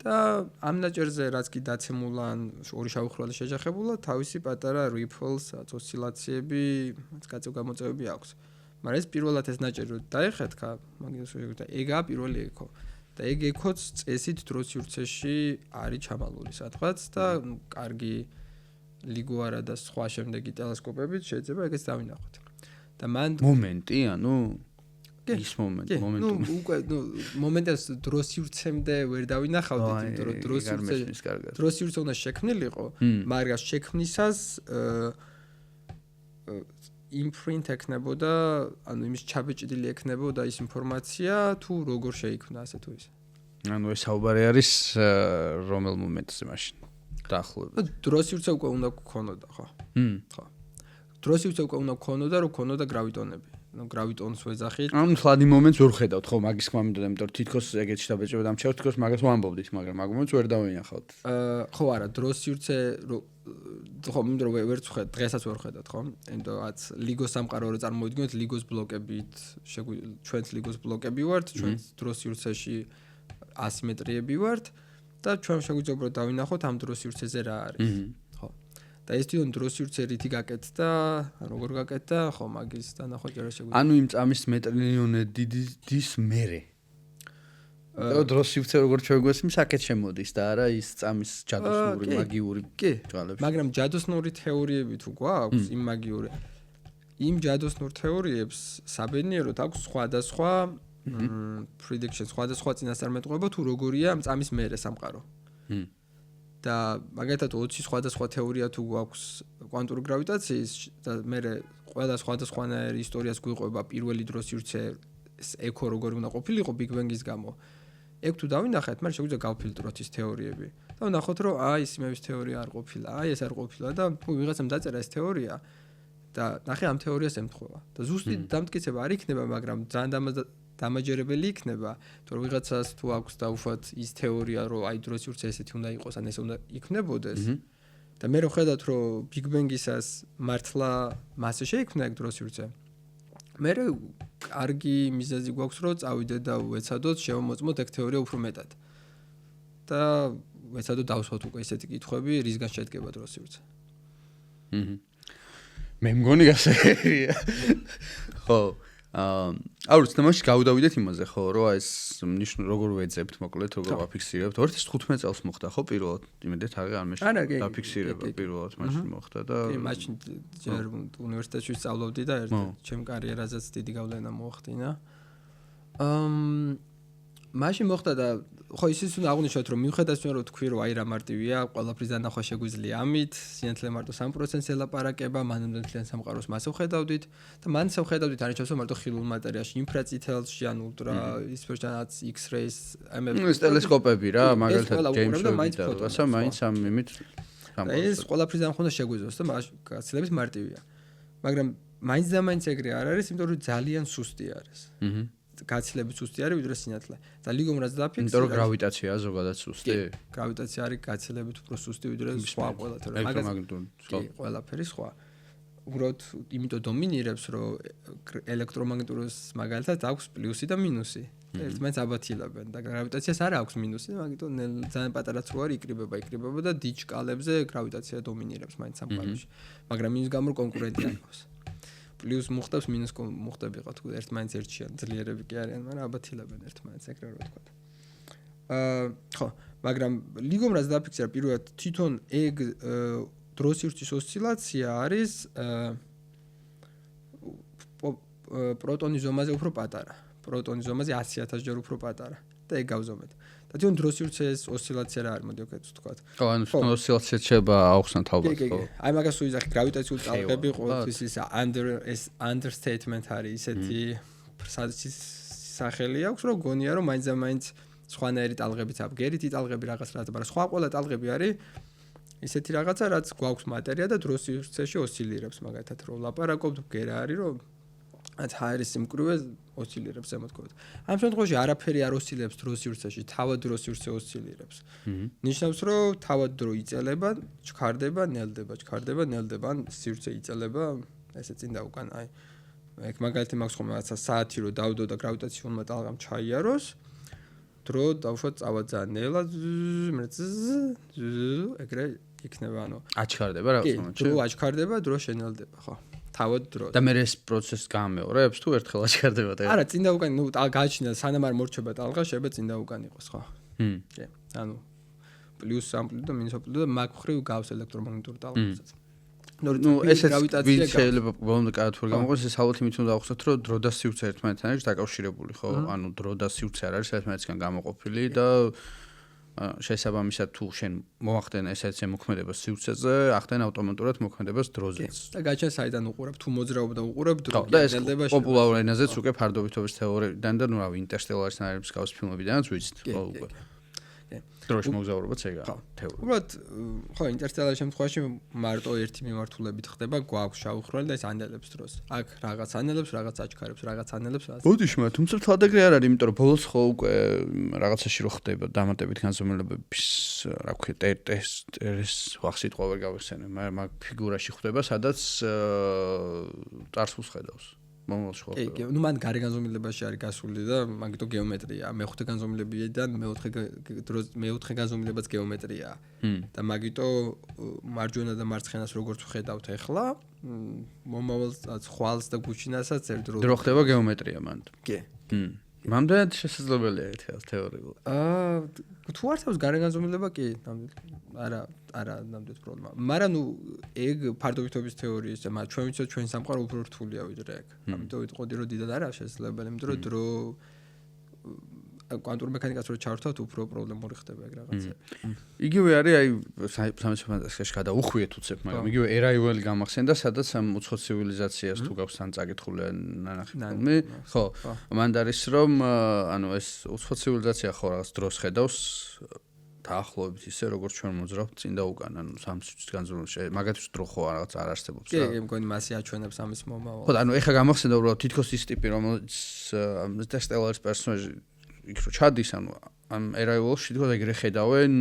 A: და ამ ნაჭერზე რაც კი დაცემულან ორი შავი ხროლი შეჯახებულა, თავისი პატარა ripples, ოსცილაციები, გაწევ-გამოწევები აქვს. მაგრამ ეს პირველად ეს ნაჭერი რო დაეხეთქა, მაგას შეგვიძლია ეგაა პირველი ეკო. და ეგ ეკოც წესით დროს სივრცეში არის ჩამალული სადღაც და კარგი ლიგოარა და სხვა შემდეგი ტელესკოპებით შეიძლება ეგეც დავინახოთ. და მან
B: მომენტი, ანუ ის მომენტუმი.
A: მომენტს დროს სივრცემდე ვერ დავინახავდით, იმიტომ რომ დროს სივრცე უნდა შექმნილიყო, მაგრამ შექმნისას imprint ექნებოდა, ანუ იმის ჩაბეჭდილი ექნებოდა ის ინფორმაცია, თუ როგორ შეიქმნა ასე თუ ისე.
B: ანუ ეს საუბარი არის რომელ მომენტზე მაშინ დაახლოებით.
A: დროს სივრცე უკვე უნდა გქონოდა, ხო? ხო. დროს სივრცე უკვე უნდა გქონოდა, რომ გქონოდა გრავიტონები. ნუ გრავიტონს ვეძახით.
B: ანუ ხლადი მომენტს ვერ ხედავთ, ხო, მაგის ხმა მინდოდა, იმიტომ რომ თითქოს ეგეთი შედაბეჭდება დამჩევთ, თითქოს მაგას ვამბობდით, მაგრამ მაგ მომენტს ვერ დავინახავთ.
A: ხო, არა, დროს სივრცე ხო, მინდოდა რომ ვერც ვხედავ, დღესაც ვერ ვხედავთ, ხო? იმიტომ რაც ლიგოს სამყარო რო წარმოვიდგინოთ, ლიგოს ბლოკებით, ჩვენც ლიგოს ბლოკები ვართ, ჩვენც დროს სივრცეში ასიმეტრიები ვართ და ჩვენ შეგვიძლია უბრალოდ დავინახოთ ამ დროს სივრცეზე რა არის. ხო. და ეს თვითონ დროს სივრცე რითი გაკეთდა, როგორ გაკეთდა, ხო, მაგის დანახვა ჯერა შეგვიძლია.
B: ანუ იმ წამის მეტრილიონე დიდის მერე. და დროს სივრცე როგორ ჩვეგვესმის აქეთ შემოდის და არა ის წამის ჯადოსნური მაგიური ჯვალებში.
A: მაგრამ ჯადოსნური თეორიები თუ გვაქვს, იმ მაგიური იმ ჯადოსნურ თეორიებს საბედნიეროდ აქვს სხვადასხვა prediction, სხვადასხვა წინასწარმეტყველება თუ როგორია ამ წამის მერე სამყარო. და მაგალითად 20 სხვადასხვა თეორია თუ გვაქვს კვანტური გრავიტაციის და მე ყველა სხვადასხვანაირი ისტორიას გვიყვება პირველი დროს სივრცე ეკო როგორი უნდა ყოფილიყო Big Bang-ის გამო. ეგ თუ დავინახეთ, მაგრამ შეგვიძლია გავფილტროთ ის თეორიები. და ვნახოთ, რომ ის იმების თეორია არ ყოფილა, ეს არ ყოფილა და ვიღაცამ დაწერა ეს თეორია და ნახე ამ თეორიას ემთხვევა. და ზუსტი დამტკიცება არ იქნება, მაგრამ ძალიან დამაჯერებელი იქნება, თუ ვიღაცას თუ აქვს დაუშვათ ის თეორია, რომ დროს სივრცე ესეთი უნდა იყოს, ან ესე უნდა იქნებოდეს. და მე რო ხედავთ, რომ Big Bang-ისას მართლა მასე შეიქმნა ეგ დროს სივრცე. მე კარგი მიზეზი გვაქვს, რომ წავიდეთ და ვეცადოთ, შევამოწმოთ ეგ თეორია უფრო მეტად. და ვეცადოთ დავსვათ უკვე ესეთი კითხვები, რისგან შედგება დროს სივრცე.
B: მე მგონი გასაგებია. ხო. აურის თამაში გავდავიდეთ იმაზე, ხო, რომ ეს ნიშნულ როგორ ვეძებთ, მოკლედ როგორ ვაფიქსირებთ. 2015 წელს მოხდა, ხო, პირველად, იმედეთ არ მეშ დაფიქსირება პირველად მაშინ მოხდა და
A: კი, მაშინ ჯერ უნივერსიტეტში სწავლობდი და ჩემ კარიერაზეც დიდი გავლენა მოახდინა. მაშინ მოხდა და ხო ისიც უნდა აღვნიშნოთ, რომ მიუხედავად იმისა, რომ თქვი, რომ რა მარტივია, ყველაფრის დანახვა შეგვიძლია ამით, სინათლე მარტო 3%-ს ელაპარაკება, მანამდე მთლიან სამყაროს მასე ვხედავდით და მანც ვხედავდით არის ჩავსვა მარტო ხილულ მატერიაში, ინფრაწითელში, ან ულტრა ისფერჟანაც, X-rays,
B: ეს ტელესკოპები რა, მაგალითად James Webb და რაღაცა მაინც ამ იმით
A: ეს ყველაფრის დანახვა უნდა შეგვიძლიოს და გაცილებით მარტივია. მაგრამ მაინც და მაინც ეგრე არ არის, იმიტომ რომ ძალიან სუსტი არის. გაცილებით სუსტი არის ვიდრე სინათლე. და ლიგომ რაც დაფიქსირა.
B: იმიტომ რომ გრავიტაციაა ზოგადად სუსტი.
A: გრავიტაცია არის გაცილებით უფრო სუსტი ვიდრე სხვა ყველაფერი.
B: ელექტრომაგნიტური სხვა.
A: ყველაფერი სხვა. უბრალოდ იმიტომ დომინირებს, რომ ელექტრომაგნიტურის მაგალითად აქვს პლუსი და მინუსი. ერთმანეთს აბათილებენ და გრავიტაციას არ აქვს მინუსი, მაგიტომ ძალიან პატარაც რო არის იკრიბება და დიდ შკალებზე გრავიტაცია დომინირებს მაინც სამყაროში. მაგრამ იმის გამო კონკურენტი აქვს. პლუს მოხდებს, მინუს მოხდებიყო თუ ერთმანეთს ერთიან ძლიერები კი არიან, მაგრამ აბათილებენ ერთმანეთს ეგრე რო ვთქვა. ხო, მაგრამ ლიგომრას დაფიქსირა პირველად თვითონ ეგ დროსივრცის ოსცილაცია არის პროტონის ზომაზე უფრო პატარა. პროტონის ზომაზე 100,000 ჯერ უფრო პატარა და ეგ გავზომეთ. და თვითონ დროსივრცის ოსცილაცია რა არის, მოდი ვქეთ ვთქვათ.
B: ხო, ანუ თვითონ ოსცილაცია შეიძლება აუხსნათ ალბათ, ხო.
A: აი მაგას უიზახი გრავიტაციული ტალღები ყოველთვის ის understatement არის ისეთი სახელი აქვს, რომ გონია რომ მაინც სხვანაირი ტალღებიც აქვს. გერითი ტალღები რაღაც, მაგრამ სხვა ყველა ტალღები არის ისეთი რაღაცა, რაც გვაქვს მატერია და დროსივრცეში ოსცილირებს, მაგალითად რომ ლაპარაკობთ, გერა არის რომ რაც ჰაერის სიმკვრივე ოსცილირებს ზემოთქვით. ამ შემთხვევაში არაფერი არ ოსცილირებს დროსივრცეში, თავად დროსივრცე ოსცილირებს. ნიშნავს რომ თავად დრო იწელება, ჩქარდება, ნელდება, ან სივრცე იწელება, ესე წინ და უკან, აი ეგ მაგალითი მაქვს ხომ რაღაცა საათი რო დავდო და გრავიტაციულმა ტალღამ ჩაიაროს, დრო დავუშვათ წავა ძალიან ნელა, ეგრე იქნება, ანუ
B: აჩქარდება რაღაც მომენტში.
A: დრო აჩქარდება, დრო შენელდება, ხო. თავად დრო.
B: და მე ეს პროცესი გამეორებს თუ ერთხელ აჩქარდება და
A: არა, წინ და უკან, ნუ გააჩნია, სანამ არ მორჩება ტალღა, შეიძლება წინ და უკან იყოს, ხო. კი. ანუ პლუს ამპლიტუდა და მინუს ამპლიტუდა მაგ ხრივ გავს ელექტრომაგნიტურ ტალღებსაც.
B: ნუ ესეც ვინც შეიძლება ბოლომდე კარგად ვერ გამოყენოს, ეს ალბათ იმით უნდა დავხსნათ, რომ დრო და სივრცე ერთმანეთთან არის დაკავშირებული, ხო? ანუ დრო და სივრცე არ არის ერთმანეთისგან გამოყოფილი და შესაბამისად თუ შენ მოახდენ ესეც მოქმედებას სივრცეზე, ახდენ ავტომატურად მოქმედებას დროზეც.
A: და გაჩენ საიდან უყურებ, თუ მოძრაობ და უყურებ დრო.
B: და ეს პოპულარულ ენაზეც უკვე ფარდობითობის თეორიიდან და ნუ რავი ინტერსტელარის სცენარების გავს ფილმებიდანაც ვიცით, ხო უკვე. დროში მოგზაურობაც ეგაა თეორია.
A: უბრალოდ ხო ინტერსტელარის შემთხვევაში მარტო ერთი მიმართულებით ხდება, გვაქვს შავხრალი და ეს ანელებს დროს. აქ რაღაც ანელებს, რაღაც აჩქარებს, რაღაც ანელებს, რაღაც.
B: ბოდიშმა, თუმცა თვად ეგრე არ არის, იმიტომ რომ ბოლოს ხო უკვე რაღაცაში რო ხდება დამატებით განზომილებების, რა ქვია, ტესტერის ვახსიტყვა ვერ გავიხსენე, მაგრამ მაგ ფიგურაში ხდება, სადაც წარსულს ხედავს. მომავალში ხო.
A: კი, ნუ მან გარე განზომილებაში არის გასული და მაგიტო გეომეტრია. მეხუთე განზომილებიდან მეოთხე განზომილებაც გეომეტრიაა. და მაგიტო მარჯვენა და მარცხენას როგორც ვხედავთ ახლა, მომავალ ხვალს და გუჩინასაც ერთდროულად
B: დრო ხდება გეომეტრია მანდ.
A: კი.
B: მამდენად შესაძლებელია ერთხელ თეორიულად.
A: თუ არ თავს გარე განზომილება კი, არა ნამდვილად პრობლემა. მაგრამ ნუ ეგ ფარდობითობის თეორიის, ჩვენ ვიცით ჩვენ სამყარო უფრო რთულია ვიდრე ეგ. ამიტომ ვიტყოდი რომ დიდად არა შესაძლებელი, იმიტომ რომ დრო კვანტურ მექანიკას რო ჩავრთავთ, უფრო პრობლემური ხდება ეგ რაღაცები.
B: იგივე არის აი სამეცნიერო ფანტასტიკაში გადაუხვიეთ უცებ, მაგრამ იგივე ერაიველი გამახსენდა, სადაც ამ უცხო ცივილიზაციას თუ გაქვს ან წაკითხული ნანახი ფილმი, ხო, მანდ არის რომ ანუ ეს უცხო ცივილიზაცია ხო რაღაც დროს ხედავს დაახლოებით ისე როგორც ჩვენ მოძრავთ წინ და უკან, ანუ სამსუჩის განზომილება, მაგათთვის დრო ხო რაღაც არ არსებობს
A: რა. კი, მგონი მასე აჩვენებს ამის მომავალს.
B: ხო, ანუ ეხა გამახსენდა უბრალოდ თითქოს ის ტიპი, რომელიც ინტერსტელარის პერსონაჟი იქ რო ჩადის, ანუ ამ ერაიველში თითქოს ეგრე ხედავენ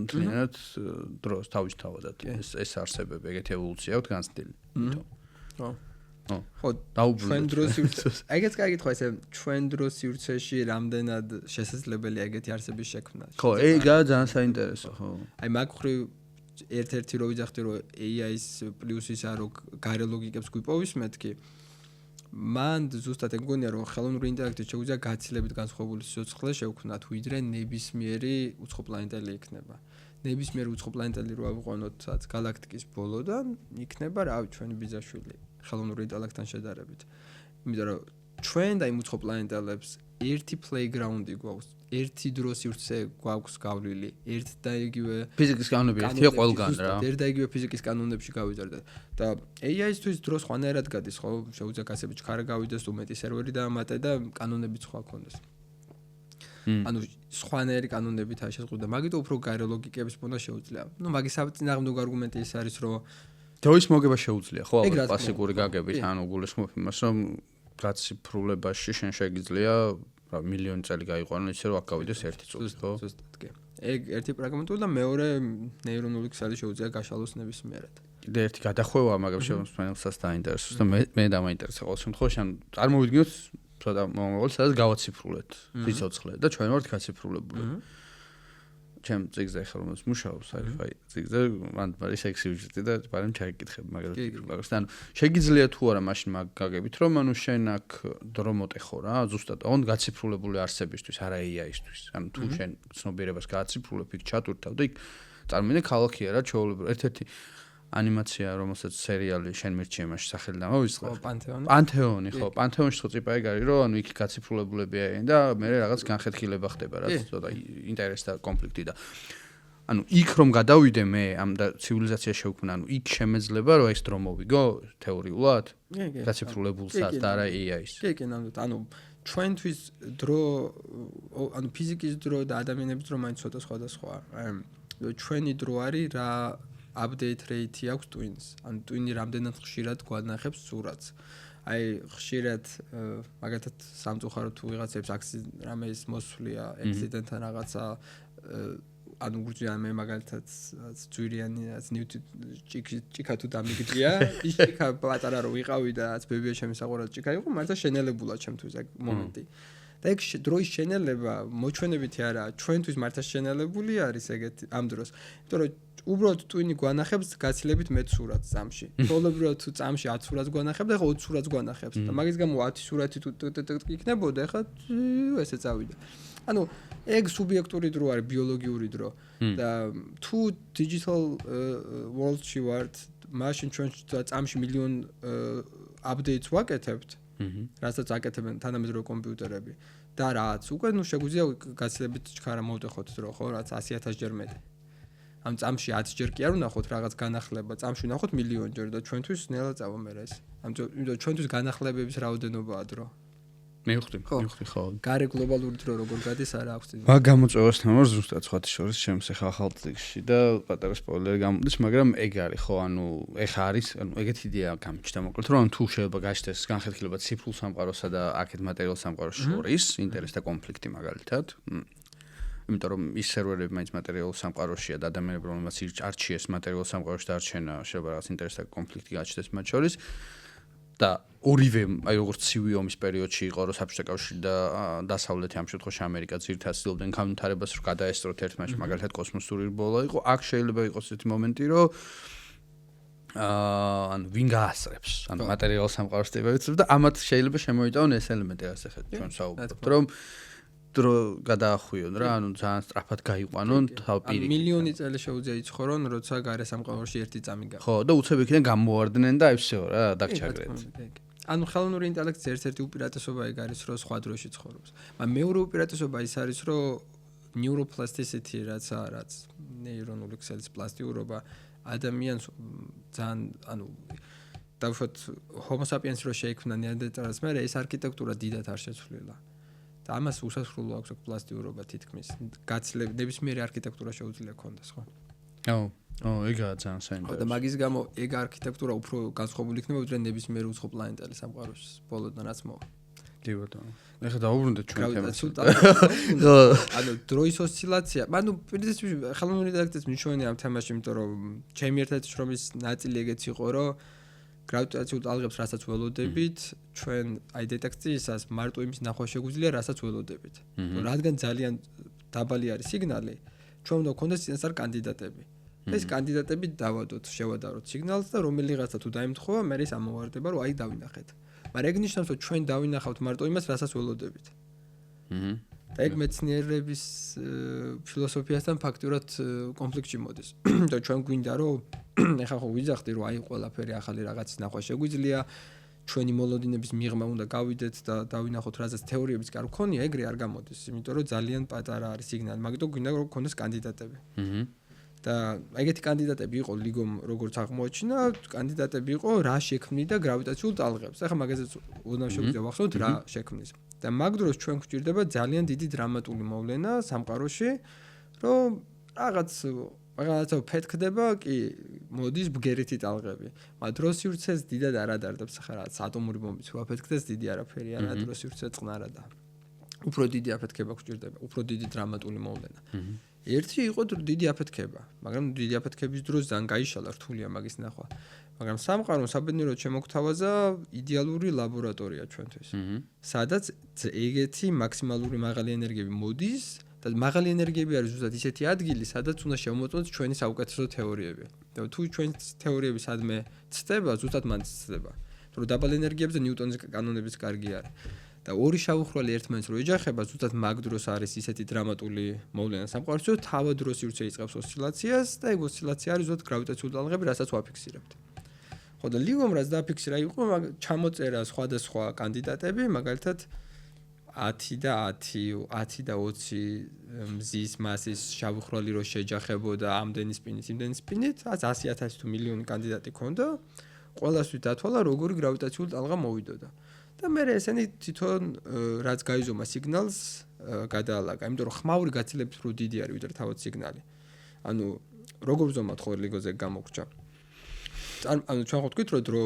B: მთლიანად დროს თავისთავადად. ეს არსებები, ეგეთი ევოლუცია აქვს განცდილი.
A: ხო.
B: ხო, დაუბრუნდეთ.
A: ჩვენ დროს ეგეც კითხვა ესე ჩვენ დროს სივრცეში რამდენად შესაძლებელია ეგეთი არსების შექმნა.
B: ხო, ეგაა ძალიან საინტერესო, ხო.
A: აი მაგ ხრივ ერთ-ერთი რო ვიძახდი რომ AI-ის პლუსისა რო გარე ლოგიკებს გვიპოვის მეთქი. მან ზუსტად ეგონია რომ ხელოვნური ინტელექტი შეუძლია გაცილებით განსხვავებული სიცოცხლე შევქმნათ ვიდრე ნებისმიერი უცხო პლანეტელი იქნება. ნებისმიერი უცხო პლანეტელი რო ავიყვანოთ სადაც გალაქტიკის ბოლოდან იქნება რავი ჩვენი ბიძაშვილი ხელოვნური ინტელექტთან შედარებით. იმიტომ რომ ჩვენ და იმ უცხო პლანეტელებს ერთი playground-ი გვაქვს, ერთი დრო სივრცე გვაქვს გავლილი, ერთ და იგივე
B: ფიზიკის კანონები ერთია ყველგან რა.
A: ერთ და იგივე ფიზიკის კანონებში გავიზარდეთ. და AI-ისთვის დრო სხვანაირად გადის, ხო? შეუძლია გასები ჩქარა გავიდეს, უმეტი სერვერი დაამატე და კანონები სხვა ქონდეს. ანუ სხვანაირი კანონებითაა შეზღუდული. მაგიტო უფრო გარე ლოგიკების პონა შეუძლია. ნუ მაგის საწინააღმდეგო არგუმენტი ის არის, რომ
B: დროის მოგება შეუძლია, ხო, ალბათ კლასიკური გაგებით, ანუ გულისხმობ იმას, რომ გაციფრულებაში შენ შეგიძლია რა მილიონი წელი გაიყვანო ისე რომ აქ გავიდეს ერთი წუთი, ხო?
A: ზუსტად კი. ეგ ერთი პრაგმატული და მეორე ნეირონული ქსელი შეუძლია გაშალოს ნებისმიერად.
B: კიდე ერთი გადახვევაა, მაგრამ შემოსმენელსაც დაინტერესებს და მე დამაინტერესა ყოველ შემთხვევაში, ანუ წარმოვიდგინოთ ცოტა მომავალს, სადაც გავაციფრულეთ სიცოცხლე და ჩვენ ვართ გაციფრულებული. ჩემ წიგზე ხარ რომელს მუშაობს, აი წიგზე მან არის ექსიუჟეტი და პარემ ჩაიკითხებ, მაგრამ ანუ შეგიძლია თუ არა მაშინ მაგ გაგებით, რომ ანუ შენ აქ დრო მოტეხო რა, ზუსტად ოღონდ გაციფრულებული არსებისთვის, არა AI-ისთვის. ანუ თუ შენ ცნობიერებას გააციფრულებ, იქ ჩატვირთავ და იქ წარმოიდგინე ქალაქია რა, ჩვეულებრივ ერთ-ერთი ანიმაცია, რომელსაც სერიალი შენ მირჩი იმაში სახელი დამოვიწყე. პანთეონი, ხო, პანთეონში ხო წიპა ეგ არის, რომ ანუ იქ გაციფრულებულები არიან და მე რაღაც განხეთქილება ხდება, რაც ცოტა ინტერესი და კონფლიქტი და ანუ იქ რომ გადავიდე მე ამ და ცივილიზაცია შევქმნა, ანუ იქ შემეძლება რომ ეს დრო მოვიგო თეორიულად გაციფრულებულსაც და არა AI-ს.
A: კი, ნამდვილად, ანუ ჩვენთვის დრო, ანუ ფიზიკის დრო და ადამიანების დრო მაინც ცოტა სხვადასხვაა. ჩვენი დრო არის რა update rate აქვს twins. ანუ twin-ი რამდენად ხშირად გვანახებს სურათს. აი ხშირად მაგათაც სამწუხაროდ თუ ვიღაცებს რამე ის მოსვლია accident-თან რაღაცა ანუ გურჯიან მე მაგალითად ძვირიანი ჭიქა თუ დამიგდია ის ჭიქა პატარა რო ვიყავი და ბებია ჩემი საყვარელი ჭიქა იყო მართლა შენელებულა ჩემთვის ეგ მომენტი და ეგ დროის შენელება მოჩვენებითი არა ჩვენთვის მართლა შენელებული არის ეგეთი ამ დროს იმიტომ რომ უბრალოდ twin-ი გვანახებს გაცილებით მეტ სურათს წამში. თოლებრივად თუ წამში 10 სურათს გვანახებს და 20 სურათს გვანახებს და მაგის გამო 10 სურათი თუ იქნებოდა ხა ესე წავიდა. ანუ ეგ სუბიექტური დრო არის ბიოლოგიური დრო და თუ digital world-ში ვართ, მაშინ ჩვენ წამში მილიონ updates ვაკეთებთ, რასაც აკეთებენ თანამედროვე კომპიუტერები და რაც უკვე ნუ შეგვიძლია გაცილებით ჩქარა მოვტეხოთ დრო, ხო, რაც 100,000 ჯერ მეტი. ამ წამში 10 ჯერ კი არ ვნახოთ რაღაც განახლება, წამში ვნახოთ მილიონ ჯერ და ჩვენთვის ნელა წავა მე ეს. ამიტომ ჩვენთვის განახლებების რაოდენობაა დრო.
B: მივხვდი, ხო.
A: გარე გლობალური დრო როგორ გადის არა აქვს წინ.
B: მაგ გამოწვევასთან ამას ზუსტად სხვათა შორის ჩემს ახალ წიგში და პატარა სპოილერი გამოდის, მაგრამ ეგ არის ხო, ანუ ეხა არის, ანუ ეგეთი იდეა გამიჩნდა მოკლედ, რომ თუ შეიძლება გაჩნდეს განხეთქილება ციფრულ სამყაროსა და აქეთ მატერიალურ სამყაროს შორის, ინტერესი და კონფლიქტი მაგალითად. იმიტომ რომ ის სერვერები მაინც მატერიალურ სამყაროშია და ადამიანები რომელმაც არჩიეს მატერიალურ სამყაროში დარჩენა შეიძლება რაღაც ინტერესი და კონფლიქტი გაჩნდეს მათ შორის და ორივე აი როგორც ცივი ომის პერიოდში იყო რომ საბჭოთა კავშირი და დასავლეთი ამ შემთხვევაში ამერიკა ძირითადად ცდილობდნენ განვითარებას რომ გადაესწროთ ერთმანეთს მაგალითად კოსმოსური რბოლა იყო აქ შეიძლება იყოს ესეთი მომენტი რომ ანუ ვინ გაასწრებს ანუ მატერიალურ სამყაროს ტიპებიც და ამათ შეიძლება შემოიტანონ ეს ელემენტი ასე ხეთ ჩვენ საუბრობთ რომ დრო გადაახვიონ რა, ანუ ძალიან სწრაფად გაიყვანონ თავ პირიქით.
A: მილიონი წელი შეუძლია იცხოვრონ, როცა გარე სამყაროში ერთი წამი გავა.
B: ხო, და უცებ იქიდან გამოვარდნენ და აი всё რა, დაგჩაგრეთ.
A: ანუ ხელოვნური ინტელექტის ერთ-ერთი უპირატესობა ეგ არის, რომ სხვა დროში ცხოვრობს. მაგრამ მეორე უპირატესობა ის არის, რომ neuroplasticity რაც ნეირონული ქსელის პლასტიურობა ადამიანს ძალიან ანუ დავუშვათ homo sapiens რო შეიქმნა ნეანდერტალს, მე ეს არქიტექტურა დიდად არ შეცვლილა. და ამას უსასრულო აქვს პლასტიურობა თითქმის. ნებისმიერი არქიტექტურა შეუძლია ქონდეს, ხო?
B: ეგაა ძალიან საინტერესო.
A: და მაგის გამო ეგ არქიტექტურა უფრო განსხვავებული იქნება, ვიდრე ნებისმიერი უცხო პლანეტელი სამყაროში. ბოლოდან რაც მოვა.
B: კი ბატონო. ეხლა დაუბრუნდეთ ჩვენ თემას.
A: ანუ დროის ოსცილაცია, ანუ პრინციპში ხელოვნური ინტელექტის მნიშვნელოვანი ამ თემაში, იმიტომ რომ ჩემი ერთ-ერთი შრომის ნაწილი ეგეც იყო, რომ გრავიტაციულ ტალღებს რასაც ველოდებით, ჩვენ აი დეტექციისას მარტო იმის ნახვა შეგვიძლია, რასაც ველოდებით. რადგან ძალიან დაბალი არის სიგნალი, ჩვენ უნდა გქონდეს წინასწარ კანდიდატები. ეს კანდიდატები დავადოთ, შევადაროთ სიგნალს და რომელიღაცა თუ დაემთხვევა, მე ის ამოვარდება, რომ აი დავინახეთ. მაგრამ ეგ ნიშნავს, რომ ჩვენ დავინახავთ მარტო იმას, რასაც ველოდებით. და ეგ მეცნიერების ფილოსოფიასთან ფაქტურად კონფლიქტში მოდის. და ჩვენ გვინდა რომ ეხლა ხო ვიძახდი რომ აი ყველაფერი ახალი რაღაც ნახვა შეგვიძლია ჩვენი მოლოდინების მიღმა უნდა გავიდეთ და დავინახოთ რაზეც თეორიებიც კი არ გქონია ეგრე არ გამოდის იმიტომ რომ ძალიან პატარა არის სიგნალი მაგიტო გვინდა რომ გქონდეს კანდიდატები და ეგეთი კანდიდატები იყო ლიგომ როგორც აღმოაჩინა კანდიდატები იყო რა შექმნიდა გრავიტაციულ ტალღებს ახლა მაგაზეც უნდა შეგვიძლია ვახსოვოთ რა შექმნის და მაგ დროს ჩვენ გვჭირდება ძალიან დიდი დრამატული მოვლენა სამყაროში რომ რაღაცა ფეთქდება კი მოდის ბგერითი ტალღები მაგრამ დროს სივრცეს დიდად არ ადარდებს ახლა რაღაც ატომური ბომბიც რო აფეთქდეს დიდი არაფერი არა დროს სივრცე წყნარადა უფრო დიდი აფეთქება გვჭირდება უფრო დიდი დრამატული მოვლენა ერთი იყო დიდი აფეთქება, მაგრამ დიდი აფეთქების დროს ძალიან გაიშალა რთულია მაგის ნახვა. მაგრამ სამყარო საბედნიეროდ შემოგთავაზა იდეალური ლაბორატორია ჩვენთვის. სადაც ეგეთი მაქსიმალური მაღალი ენერგიები მოდის და მაღალი ენერგიები არის ზუსტად ისეთი ადგილი, სადაც უნდა შემოწმოთ ჩვენი საუკეთესო თეორიები. და თუ ჩვენი თეორიები სადმე ცდება, ზუსტად მან ცდება. რომ დაბალ ენერგიებზე ნიუტონის კანონებიც კარგი არის. და ორი შავხროლი ერთმანეთს რო ეჯახება, ზუსტად მაგ დროს არის ისეთი დრამატული მოვლენა სამყაროში, რომ თავად დროს სივრცე იწყებს ოსცილაციას და ეგ ოსცილაცია არის ზუსტად გრავიტაციული ტალღები, რასაც ვაფიქსირებთ. ხო და ლიგომ რაც დააფიქსირა იყო, ჩამოწერა სხვადასხვა კანდიდატები, მაგალითად 10 და 10, 10 და 20 მზის მასის შავხროლი რო შეჯახებოდა ამდენი სპინით, იმდენი სპინით, 100,000 თუ მილიონი კანდიდატი ქონდა, ყველასთვის დათვალა როგორი გრავიტაციული ტალღა მოვიდოდა. და მე ესენი თვითონ რაც გაიზომა სიგნალს გადაალაგა, იმიტომ რომ ხმაური გაცილებით რო დიდი არის ვიდრე თავად სიგნალი. ანუ როგორ ვზომავთ ხო ლიგოზე გამოგრჩა. ანუ ჩვენ ხო თქვით რომ დრო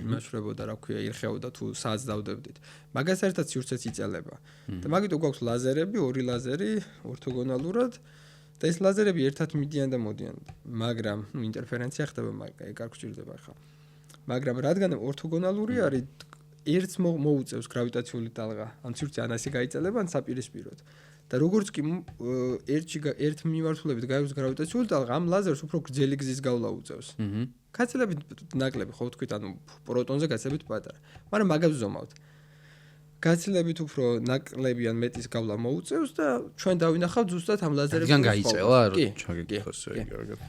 A: იმაშრებოდა, რა ქვია, ირხეოდა თუ საათს დავდებდით. მაგას ერთად სივრცეც იწელება. და მაგიტო გვაქვს ლაზერები, ორი ლაზერი ორთოგონალურად და ეს ლაზერები ერთად მიდიან და მოდიან. მაგრამ ინტერფერენცია ხდება, ეგ არ გვჭირდება ხა. მაგრამ რადგან ორთოგონალური არის ერთს მოუწევს გრავიტაციული ტალღა, ან სივრცე ან ასე გაიწელება, ან საპირისპიროდ. და როგორც კი ერთ მიმართულებით გაივლის გრავიტაციული ტალღა, ამ ლაზერს უფრო გრძელი გზის გავლა უწევს. გაცილებით ნაკლები, ხო ვთქვით, ანუ პროტონზე გაცილებით პატარა. მაგრამ მაგას ვზომავთ. გაცილებით უფრო ნაკლები ან მეტის გავლა მოუწევს და ჩვენ დავინახავთ ზუსტად ამ ლაზერებს.
B: რადგან გაიწელა, რომ ჩაგეკითხოს ეგ.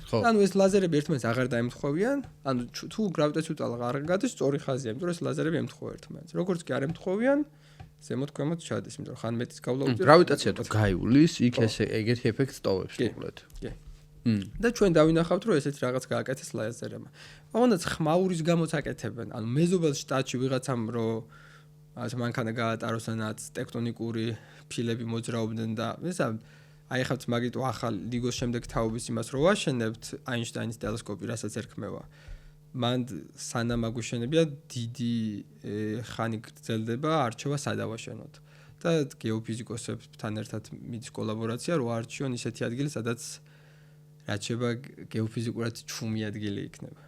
B: ხო.
A: ანუ ეს ლაზერები ერთმანეთს აღარ დაემთხვევიან, ანუ თუ გრავიტაციული ტალღა არ გადის, სწორი ხაზია, იმიტომ რომ ეს ლაზერები ემთხვევა ერთმანეთს. როგორც კი არ ემთხვევიან, ზემოთ-ქვემოთ ჩადის, იმიტომ რომ ხან მეტის გავლა უწევს.
B: გრავიტაცია თუ გაივლის, იქ ესე ეგეთი ეფექტს ტოვებს უბრალოდ.
A: კი. და ჩვენ დავინახავთ, რომ ესეთი რაღაც გააკეთეს ლაზერებმა. ოღონდ ხმაურის გამოც აკეთებენ. ანუ მეზობელ შტატში ვიღაცამ რომ ასე მანქანა გაატაროსანაც ტექტონიკური ფილები მოძრაობდნენ და ესა აი ხავთ მაგიტო ახალ ლიგოს შემდეგ თაობის იმას რო ვაშენებთ აინშტაინის ტელესკოპი, რასაც ერქმევა. მან სანამ აგვიშენებია დიდი ხანი გრძელდება არჩევა სადავაშენოთ. და გეოფიზიკოსებთან ერთად მიდის კოლაბორაცია, რო არჩიონ ისეთი ადგილი, სადაც რაც შეება გეოფიზიკურად ჩუმი ადგილი იქნება.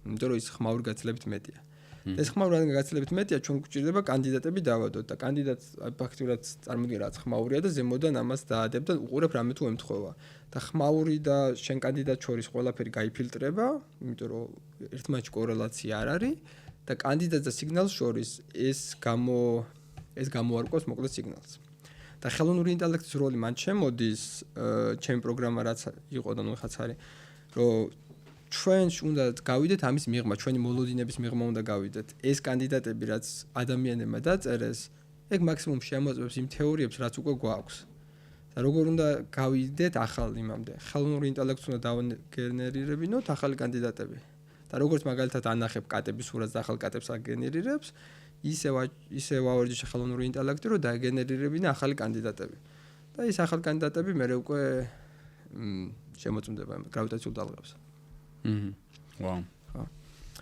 A: იმიტომ რომ ის ხმაური გაცილებით მეტია. ეს ხმაური რადგან გაცილებით მეტია, ჩვენ გვჭირდება კანდიდატები დავადოთ და კანდიდატს ფაქტურად წარმოიდგინე რაც ხმაურია და ზემოდან ამას დაადებ და უყურებ რამე თუ ემთხვევა. და ხმაური და შენ კანდიდატ შორის ყველაფერი გაიფილტრება, იმიტომ რომ ერთმანეთში კორელაცია არ არის და კანდიდატს და სიგნალს შორის ეს გამოარკვევს მოკლედ სიგნალს. და ხელოვნური ინტელექტის როლი მან შემოდის, ჩემი პროგრამა რაც იყო და ნუ ხაც არის, რომ ჩვენ უნდა გავიდეთ ამის მიღმა, ჩვენი მოლოდინების მიღმა უნდა გავიდეთ. ეს კანდიდატები რაც ადამიანებმა დაწერეს, ეგ მაქსიმუმ შემოწმებს იმ თეორიებს, რაც უკვე გვაქვს. და როგორ უნდა გავიდეთ ახალ იმამდე. ხელოვნური ინტელექტს უნდა დავგენერირებინოთ ახალი კანდიდატები. და როგორც მაგალითად ანახებ კატების სურათს და ახალ კატებს აგენერირებს, ისე ვავარჯიშე ხელოვნური ინტელექტი, რომ დაგენერირებინა ახალი კანდიდატები. და ეს ახალი კანდიდატები მე უკვე შემოწმდება გრავიტაციულ ტალღებს.
B: ვაუ.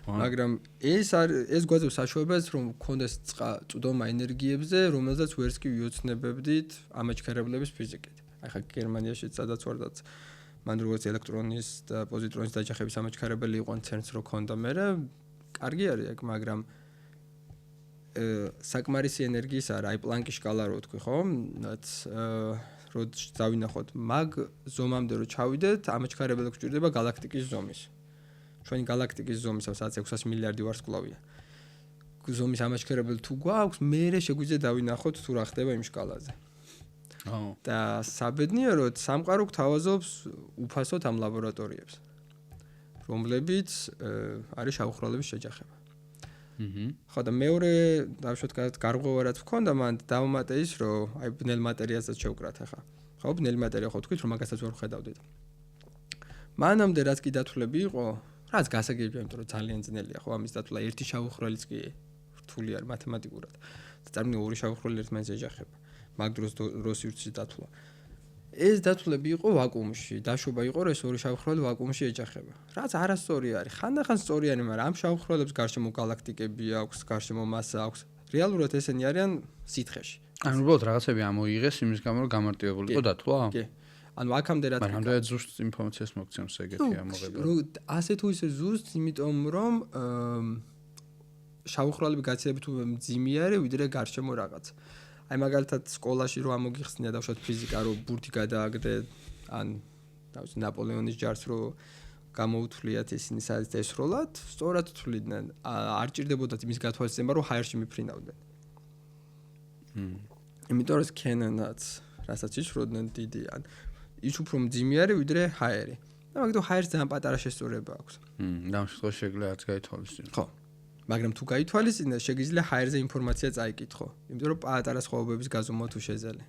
A: მაგრამ ეს გვაძლევს საშუალებას, რომ გქონდეს წვდომა ენერგიებზე, რომელზეც ვერც კი ვიოცნებებდით ამაჩქარებლების ფიზიკით. აი ხა გერმანიაში სადაც ვარდაც მან როგორც ელექტრონის და პოზიტრონის დაჯახების ამაჩქარებელი იყო CERN-ს რო ქონდა მე, კარგი არის ეგ, მაგრამ საკმარისი ენერგიის არა, აი პლანკის სკალა რო თქვი, ხო? რაც რო დავინახოთ, მაგ ზომამდე რო ჩავიდეთ, ამაჩქარებელი გვჭირდება galaktikis ზომის. ჩვენი galaktikis ზომის, სადაც 600 მილიარდი ვარსკვლავია. ზომის ამაჩქარებელი თუ გვაქვს, მე შეგვიძლია დავინახოთ თუ რა ხდება იმ სკალაზე. და საბედნიეროდ სამყარო გვთავაზობს უფასოდ ამ ლაბორატორიებს, რომლებიც არის შავხროლების შეჯახება. ხო და მეორე დავშვათ გარღვევა რაც ვქონდა, მან დავამატე ის, რომ აი ბნელ მატერიასაც შევკრათ ახლა. ხო, ბნელი მატერია ხო თქვით, რომ მაგასაც ვერ ვხედავდით. მანამდე რაც კი დათვლები იყო, რაც გასაგებია, იმიტომ რომ ძალიან ძნელია, ხო, ამის დათვლა ერთი შავხროლიც კი რთული არის მათემატიკურად. და წარმოიდგინე ორი შავხროლი ერთმანეთს ეჯახება. მაგ დროს სივრცის დათვლა. ეს დათვლები იყო ვაკუუმში, დაშვება იყო, რომ ეს ორი შავხროლი ვაკუუმში ეჯახება. რაც არასწორი არის. ხანდახან სწორი არის, მაგრამ ამ შავხროლებს გარშემო galaktikები აქვს, გარშემო მასა აქვს. რეალურად ესენი არიან სითხეში.
B: ანუ უბრალოდ რაღაცები ამოიღეს იმის გამო, რომ გამარტივებულიყო დათვლა?
A: კი. ანუ აქამდე რაც
B: მაგრამ რამდენად ზუსტ ინფორმაციას მოგცემს ეგეთი ამოღება?
A: ასე თუ ისე ზუსტ, იმიტომ რომ შავხრალები გაცილებით მძიმე არის, ვიდრე გარშემო რაღაც. აი მაგალითად სკოლაში რო ამოგიხსნია დავშოთ ფიზიკა რო ბურთი გადააგდე ან დავუცი ნაპოლეონის ჯარს რო გამოუთვლიათ ისინი სადაც ესროლათ, სწორად თვლიდნენ. არ ჭირდებოდათ იმის გათვალისწინება რომ ჰაერში მიფრინავდნენ. იმიტომ რომ კენონაც რასაც იშროდნენ დიდი ან ის უფრო მძიმე არის ვიდრე ჰაერი. და მაგდო ჰაერს ძალიან პატარა შესწორება აქვს.
B: და ამ შემთხვევაში შეიძლება არც გაითვალისწინო.
A: ხო. მაგრამ თუ გაითვალისწინე, შეგიძლია ჰაერზე ინფორმაცია წაიკითხო, იმიტომ რომ პატარა სხვაობების გაზომვა თუ შეძალე.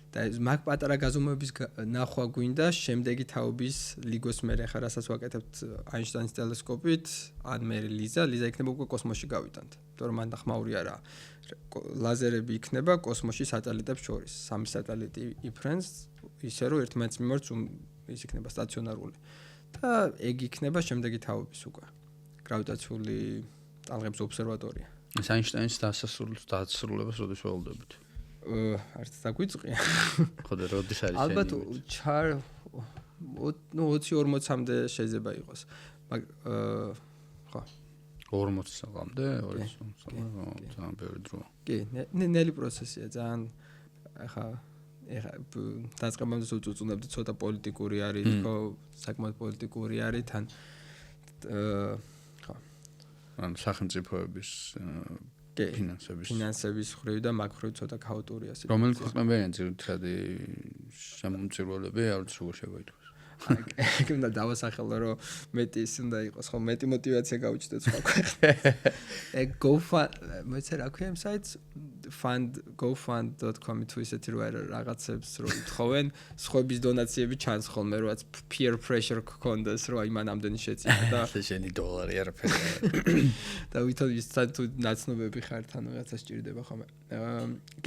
A: და მაგ პატარა გაზომვების ნახვა გვინდა შემდეგი თაობის ლიგოს მერე ხარ რასაც ვაკეთებთ აინშტაინის ტელესკოპით, ან მე ლიზა იქნება უკვე კოსმოსში გავიტანთ. იმიტომ რომ მან ხმაური არა. ლაზერები იქნება კოსმოსში სატელიტებს შორის. სამი სატელიტი იფრენს ისე რომ ერთმანეთს მიმართ ის იქნება სტაციონარული. და ეგ იქნება შემდეგი თაობის უკვე. გრავიტაციული ტალღების ობსერვატორია.
B: ეს აინშტაინის დასასრულებას როდის ველოდებით?
A: არც დაგვიწყია.
B: ხო და როდის არის?
A: ალბათ 20-40-მდე შეიძლება იყოს. მაგ ხო
B: 40 წლამდე, 20 ძალიან ბევრი დროა.
A: კი, ნელი პროცესია ძალიან. ახლა დაწყებამდე უწუნებდი ცოტა პოლიტიკური არის, ხო, საკმაოდ პოლიტიკური არის თან ხო.
B: ან სახელმწიფოების
A: ფინანსების ხრივ და მაგ ხრივ ცოტა ქაოტურია სიტუაცია.
B: რომელი ქვეყნებიან ძირითადი შემომწირულები, არც როგორ შეიძლება ითქვას.
A: ეგ უნდა დავასახელო რომ მეტი ის უნდა იყოს, ხო, მეტი мотиваცია გავუჩნდეთ სხვა ქვეყნებს. ეგ მოიცე რა ქვია იმ საიტს gofund.com თუ ისეთი რო რაღაცებს რო ითხოვენ, სხვების დონაციები ჩანს ხოლმე, როაც peer pressure გქონდეს, რომ აი მან ამდენი შეწინა და
B: შენი დოლარი არაფერი.
A: და ვითომ ის თუ ნაცნობები ხართ, ანუ რაღაცა სჭირდება ხოლმე.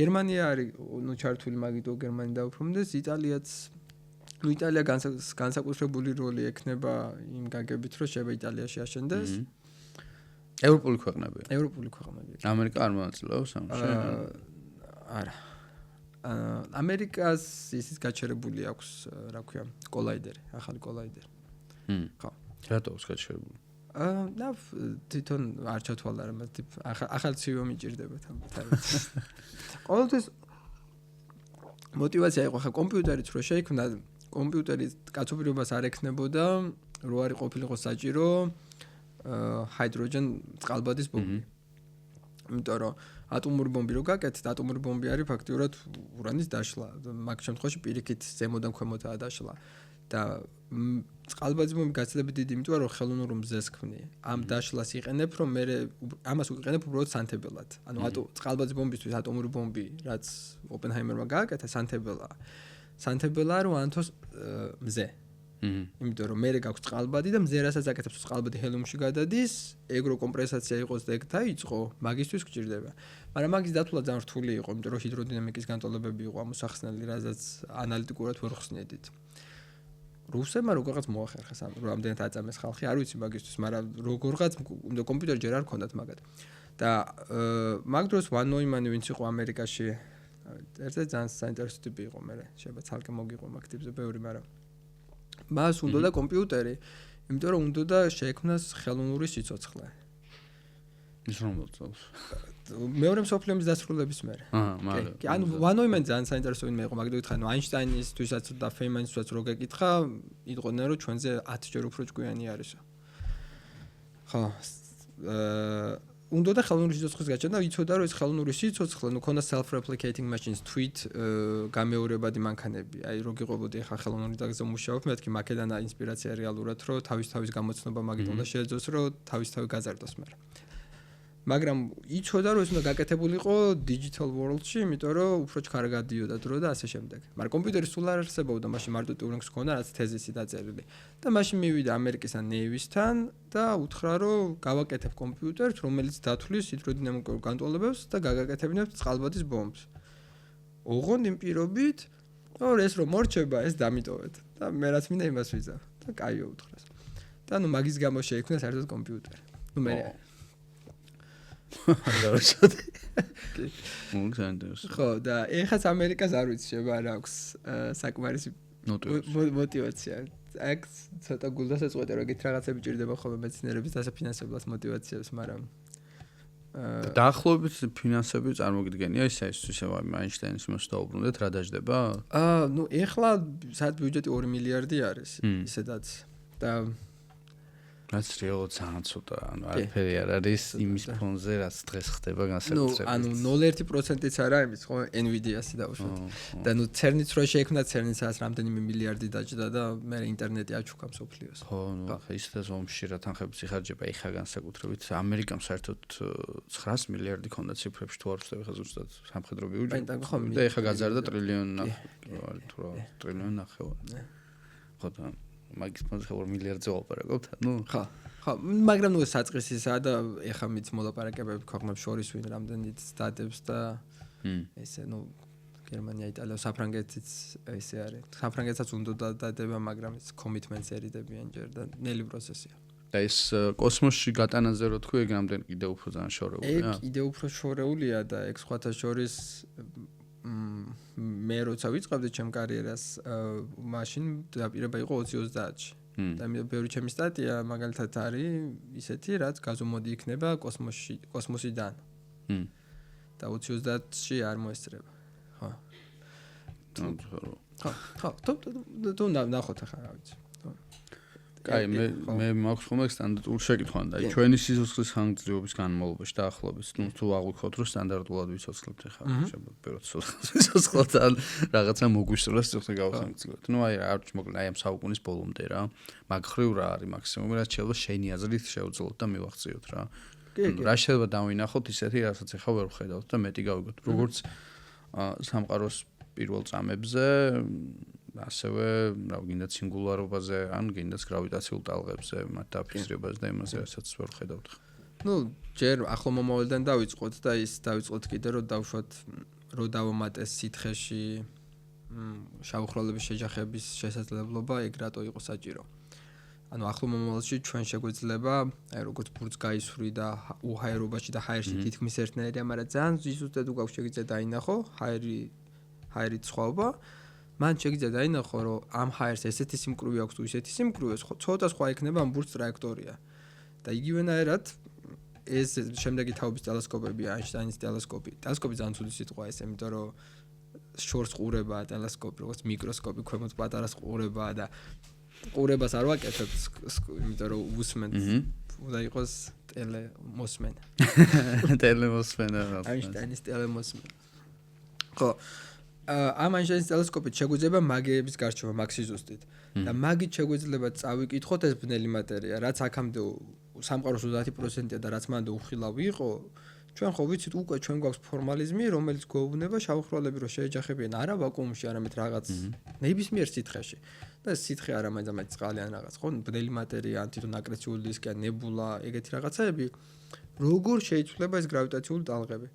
A: გერმანია არის ნუ ჩართული მაგიტო გერმანია დაუბრუნდეს, იტალიაც იტალია განსაკუთრებული როლი ექნება იმ გაგებით, რომ შეიძლება იტალიაში აშენდეს.
B: ევროპული ქვეყნებია.
A: ევროპული ქვეყნებია.
B: ამერიკა არ მონაწილეობს ამაში?
A: არა. ამერიკას ისიც გაჩერებული აქვს, რა ქვია, კოლაიდერი, ახალი კოლაიდერი.
B: ხო. რატო აქვს გაჩერებული?
A: და თვითონ არ ჩათვალა რა, ახალი ცივი მიჭირდება თან. ყოველთვის мотиваცია იყო ხა კომპიუტერიც რო შეიქმნა, კომპიუტერის კაცობრიობას არ ექნებოდა, რო არ ყოფილიყო საჭირო ჰიდროჯენ წყალბადის ბომბი. იმიტომ რომ ატომური ბომბი რო გაკეთეთ, ატომური ბომბი არის ფაქტიურად ურანის დაშლა. მაგ შემთხვევაში პირიქით ზემოდან ქვემოთაა დაშლა. და წყალბადის ბომბი გაცილებით დიდი, იმიტომ რომ ხელოვნურ მზეს ქმნია. ამ დაშლას იყენებ, რომ მე ამას უყენებ უბრალოდ სანთებელად. ანუ წყალბადის ბომბისთვის ატომური ბომბი, რაც ოპენჰაიმერმა გააკეთა, სანთებელაა რომ ანთოს მზე. იმიტომ რომ მე გაქვს წყალბადი და მზე რასაც აკეთებს წყალბადი ჰელიუმში გადადის, ეგრო კომპრესაცია იყოს და ეგ დაიწყო, მაგისთვის გჭირდება. მაგრამ მაგის დათვლა ძალიან რთული იყო, იმიტომ რომ ჰიდროდინამიკის განტოლებები იყო ამოსახსნელი, რასაც ანალიტიკურად ვერ ხსნედით. რუსებმა როგორღაც მოახერხეს ამ რამდენად აწამეს ხალხი, არ ვიცი მაგისთვის, მაგრამ როგორღაც უნდა კომპიუტერი ჯერ არ ქონდათ მაგათ. და მაგ დროს ვან ნოიმანი ვინც იყო ამერიკაში, ერთ-ერთი ძალიან საინტერესო ტიპი იყო, მე შეიძლება ცალკე მოგიყო მაგ ტიპზე ბევრი, მაგრამ მას უნდა და კომპიუტერი, იმიტომ რომ უნდა და შეექმნას ხელოვნური სიცოცხლე.
B: ის რომელ წელს?
A: მეორე მსოფლიო ომის დასრულების მერე.
B: მაგრამ
A: ანუ ვან ნოიმანი ძალიან საინტერესო ვინმე იყო, მაგდო ითხრა, ნუ აინშტაინისთვისაც და ფეიმანისთვისაც რო გეკითხა, იყვნენ რომ ჩვენზე 10 ჯერ უფრო ჭკვიანი არისო. ხო, უნდა და ხელოვნური სიცოცხლის გაჩენა, იცოდა რომ ეს ხელოვნური სიცოცხლე, ნუ ქონდა self-replicating machines, tweet გამეორებადი მანქანები. აი რო გიყვებოდი ახლა ხელოვნური დაგზე მუშაობ, მეთქი მაკედანა ინსპირაცია რეალურად, რომ თავის გამოცნობა მაგით უნდა შეეძოს, რომ თავი გაზარდოს მე. მაგრამ იცოდა რომ ეს უნდა გაკეთებულიყო digital world-ში, იმიტომ რომ უფრო ჩქარა გადიოდა დრო და ასე შემდეგ. მაგრამ კომპიუტერი სულ არ არსებობდა, მაშინ მარტო ტიურინგს ჰქონდა, რაც თეზისი დაწერილი. და მაშინ მივიდა ამერიკისთან ნეივისთან და უთხრა რომ გავაკეთებ კომპიუტერს, რომელიც დათვლის ჰიდროდინამიკურ განტოლებებს და გაგაკეთებინებთ წყალბადის ბომბს. ოღონდ იმ პირობით, რომ ეს რომ მორჩება, ეს დამიტოვეთ. და მე რაც მინდა იმას ვიზავ და კაიო უთხრას. და ნუ მაგის გამო შეიქმნა საერთოდ კომპიუტერი. ნუ მე
B: გავშოდი. მოგზაინტერესო.
A: ხო, და ეხაც ამერიკას არ ვიცი, შეიძლება არ აქვს საკმარისი მოტივაცია. აქ ცოტა გულდას ეწყვეტე, რომ ეგეთ რაღაცები ჭირდება ხოლმე მეცნიერების დასაფინანსებლად მოტივაციებს, მაგრამ
B: დაახლოებით ფინანსები წარმოგიდგენია ისე აინშტაინის მოსდაუბრუნდეთ რა დაждდება?
A: ნუ ეხლა სად ბიუჯეტი 2 მილიარდი არის, ისედაც და
B: რაც რეალურად ძალიან ცოტა, ანუ არაფერი არ არის იმის ფონზე, რაც დღეს ხდება განსაკუთრებით.
A: ანუ 0.1%-იც არა იმის, ხო, Nvidia-ს დავუშვათ. და ნუ CERN-იც რო შეიქმნა, CERN-იცაც რამდენიმე მილიარდი დაჭდა და მე ინტერნეტი აჩუქა მსოფლიოს.
B: ხო, ნუ ისედაც ომში რა თანხებს იხარჯება იხა განსაკუთრებით. ამერიკამ საერთოდ 900 მილიარდი ქონდა ციფრებში თუ არ ვცდები ხა ზუსტად სამხედრო ბიუჯეტი. და ეხა გაძარდა ტრილიონი ნახევარი. ხო და მაგის ფონზე 2 მილიარდზე ვაპარაკობთ, ნუ
A: ხო, მაგრამ ნუ საწყისისა და ეხა მით მოლაპარაკებები ქვეყნებს შორის ვინ რამდენიც დადებს და ესე ნუ გერმანია, იტალია, საფრანგეთიც ესე არის. საფრანგეთსაც უნდა დადება, მაგრამ ის კომიტმენტს ერიდებიან ჯერ და ნელი პროცესია.
B: და ეს კოსმოსში გატანაზე რო თქვი, ეგ რამდენი კიდე უფრო ძალიან შორეულია?
A: ეგ კიდე უფრო შორეულია და ეგ სხვათა შორის მე როცა ვიწყებდი ჩემ კარიერას, მაშინ დაპირება იყო 2030-ში. და მე ბევრი ჩემი სტატია მაგალითად არის ისეთი, რაც გაზომოდი იქნება კოსმოსიდან. და 2030-ში არ მოესწრება. ხო. თუ ნახოთ ახლა რა ვიცი.
B: კაი, მე მაქვს ხოლმე სტანდარტული შეკითხვა და ჩვენი სიცოცხლის ხანგრძლივობის განმავლობაში დაახლოებით თუ აღვიქოთ რომ სტანდარტულად ვიცოცხლებთ ახლა შეგვიძლია სიცოცხლეთან რაღაცა მოგვისწროს სიცოცხლე გავხანგრძლივოთ. ნუ არ მოკლედ ამ საუკუნის ბოლომდე რა. მაგ ხრივ რა არის მაქსიმუმი რაც შეიძლება შენი აზრით შევძლოთ და მივახციოთ რა. რა შეიძლება დავინახოთ ისეთი რასაც ახლა ვერ ვხედავთ და მეტი გავიგოთ. როგორც სამყაროს პირველ წამებზე ასევე რა გინდა სინგულარობაზე ან გინდაც გრავიტაციულ ტალღებზე მათ დაფიქსირებას და იმაზე რასაც ვერ ხედავთ.
A: ნუ ჯერ ახლო მომავალიდან დავიწყოთ და ის დავიწყოთ კიდე რომ დავშვათ რომ დავამატეს სითხეში შავხროლების შეჯახების შესაძლებლობა ეგ რატო იყო საჭირო. ანუ ახლო მომავალში ჩვენ შეგვეძლება აი როგორც ბურთს გაისვრი და უჰაერობაში და ჰაერში თითქმის ერთნაირია, მაგრამ ძალიან ზუსტად უკავშირ შეგიძლია დაინახო ჰაერით სხვაობა. მან შეგიძლია დაინახო, რომ ამ ჰაერს ესეთი სიმკვრივე აქვს თუ ისეთი სიმკვრივე, ცოტა სხვა იქნება ამ ბურთს ტრაექტორია. და იგივენაირად ეს შემდეგი თაობის ტელესკოპები, აინშტაინის ტელესკოპი. ტელესკოპი ძალიან ცუდი სიტყვა ეს, იმიტომ რომ შორს ყურებაა ტელესკოპი, როგორც მიკროსკოპი, ქვემოთ პატარა ყურებაა და ყურებას არ ვაკეთებ, იმიტომ რომ უსმენთ. უნდა იყოს ტელემოსმენ.
B: ტელემოსმენა.
A: აინშტაინის ტელემოსმენ. ხო ამ აინშტაინის ტელესკოპით შეგვიძლია მაგეების გარჩევა მაქსი ზუსტით და მაგით შეგვიძლია წავიკითხოთ ეს ბნელი მატერია, რაც აქამდე სამყაროს 30%-ია და რაც მანდ უხილავი იყო. ჩვენ ხო ვიცით უკვე ჩვენ გვაქვს ფორმალიზმი, რომელიც გვეუბნება შავხროლები რო შეეჯახებიან არა ვაკუუმში, არამედ რაღაც ნებისმიერ სითხეში. და ეს სითხე არა მაინც წყალი ან რაღაც, ხო? ბნელი მატერია, ან თვითონ აკრეციული დისკი, ან ნებულა, ეგეთი რაღაცები, როგორ შეიცვლება ეს გრავიტაციული ტალღები.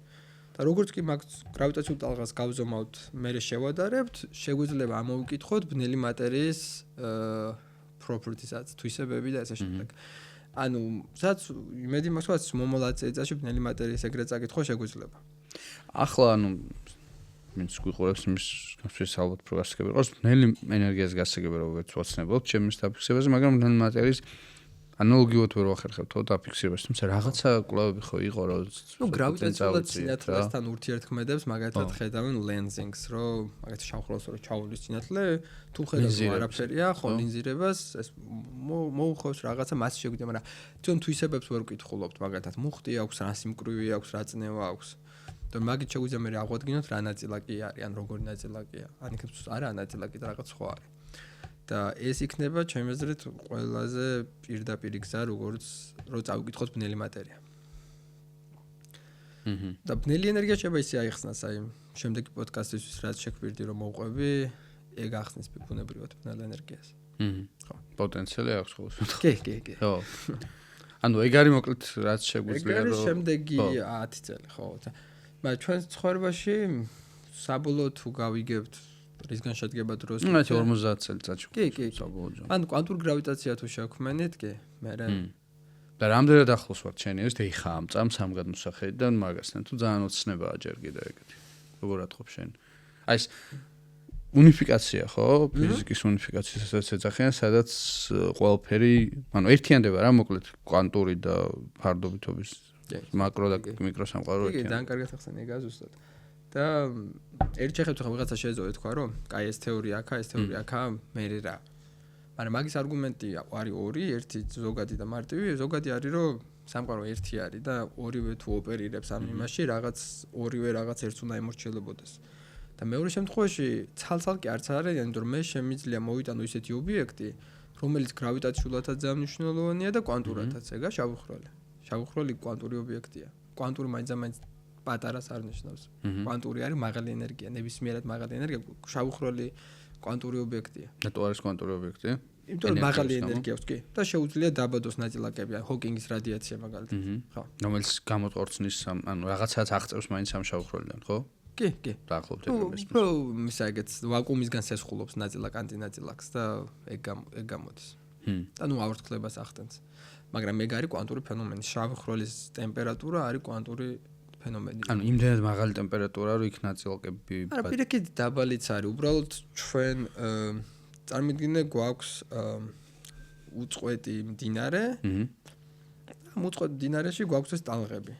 A: და როგორც კი მაგ გრავიტაციულ ტალღას გავზომავთ, მე შევადარებთ, შეგვიძლია ამოვიკითხოთ ბნელი მატერიის properties-აც, თვისებები და ასე შემდეგ. ანუ სადაც იმედი მაქვს, რომ მომავალ წელიწადში ბნელი მატერიის ეგრეთ წაკითხვა შეგვიძლია.
B: ახლა ანუ ვინც გვიყურებს იმის გასვლის ალბათ პროგრესები იყოს, ბნელი ენერგიას გასაგები რომ ვერც ვაცნებობთ ჩემს დაფიქსირებაზე, მაგრამ ბნელი მატერიის ანალოგიურად ვერ ვახერხებთ დაფიქსირებას, თუმცა რაღაცა კვლევები ხო იყო რომ
A: გრავიტაციულად სინათლესთან ურთიერთქმედებს, მაგათად ხედავენ ლენზინგს, რომ მაგათ შავხროლს რო ჩაუვლის სინათლე, თუ ხედავთ არაფერია, ხო ლინზირებას, ეს მოუხავს რაღაცა მასში შეგვიძლია, მაგრამ თვითონ თვისებებს ვერ ვკითხულობთ, მაგათად მუხტი აქვს, რა სიმკვრივე აქვს, რა წნევა აქვს. და მაგით შეგვიძლია მე აღვადგინოთ რა ნაწილაკი არის, ან როგორი ნაწილაკია. ან იქნებს არა ნაწილაკი და რაღაც სხვა არის. და ეს იქნება ჩემი აზრით ყველაზე პირდაპირი გზა, როგორც რო წავიკითხოთ ბნელი მატერია. და ბნელი ენერგია შეიძლება ისე აიხსნას, აი შემდეგი პოდკასტისთვის რაც შეგვირდი რომ მოვყვები, ეგ ახსნის ბუნებრივად ბნელ ენერგიას.
B: ხო, პოტენციალი აქვს ხოლმე.
A: კი.
B: ხო. ანუ ეგ არის მოკლედ რაც შეგვიძლია
A: რომ ეგ არის შემდეგი 10 წელი, ხო. მაგრამ ჩვენ ცხოვრებაში საბოლოოდ თუ გავიგებთ რისგან შედგება დროს?
B: 40 წელიწადში.
A: კი. ან კვანტურ გრავიტაცია თუ შევქმნით, კი, მე
B: და რამდენად ახლოს ვართ შენი ეს ეხა ამ წამს ამ გადმოსახედიდან მაგასთან თუ ძალიან ოცნებაა ჯერ კიდევ ეგეთი. როგორ ატყობ შენ? აი ეს უნიფიკაცია ხო? ფიზიკის უნიფიკაციასაც ეძახიან, სადაც ყველაფერი, ანუ ერთიანდება რა, მოკლედ კვანტური და ფარდობითობის მაკრო და მიკრო სამყარო
A: ერთიანდება. კი, ძალიან კარგად ახსენე ეგ ზუსტად. და ერთ შეხედვით ხო ვიღაცა შეეძლო ეთქვა, რომ კაი ეს თეორია აქა, ეს თეორია აქა, მე რა. მაგრამ მაგის არგუმენტი არის ორი, ერთი ზოგადი და მარტივი, ზოგადი არის რომ სამყარო ერთი არის და ორივე თუ ოპერირებს ამ იმაში, რაღაც ორივე რაღაც ერთს უნდა ემორჩილებოდეს. და მეორე შემთხვევაში ცალ-ცალკე არც არის, იმიტომ რომ მე შემიძლია მოვიტანო ისეთი ობიექტი, რომელიც გრავიტაციულადაც ძალიან მნიშვნელოვანია და კვანტურადაც, ეგა შავი ხვრელი კვანტური ობიექტია. კვანტური მაინც პატარას არ ნიშნავს. კვანტური არის მაღალი ენერგია, ნებისმიერად მაღალი ენერგია, შავი ხვრელი კვანტური ობიექტია.
B: რატო არის კვანტური ობიექტი?
A: იმიტომ რომ მაღალი ენერგია აქვს, კი. და შეუძლია დაბადოს ნაწილაკები, ჰოკინგის რადიაცია მაგალითად. ხო.
B: რომელიც გამოწორცნის ანუ რაღაცას აღწევს მაინც ამ შავი ხვრელიდან, ხო?
A: კი, კი.
B: დაახლოებით ეს.
A: მის ეგეც ვაკუუმისგან სესხულობს ნაწილაკ ანტინაწილაკს და ეგ გამოდის. და ნუ ავართლებას ახდენს. მაგრამ ეგ არის კვანტური ფენომენი. შავი ხვრელის ტემპერატურა არის კვანტური ფენომენი.
B: ანუ იმდენად მაღალი ტემპერატურა, რომ იქ ნაწილაკები
A: არა, პირიქით დაბალიც არის. უბრალოდ ჩვენ წარმოიდგინე გვაქვს უწყვეტი მდინარე. ამ უწყვეტ მდინარეში გვაქვს ეს ტალღები.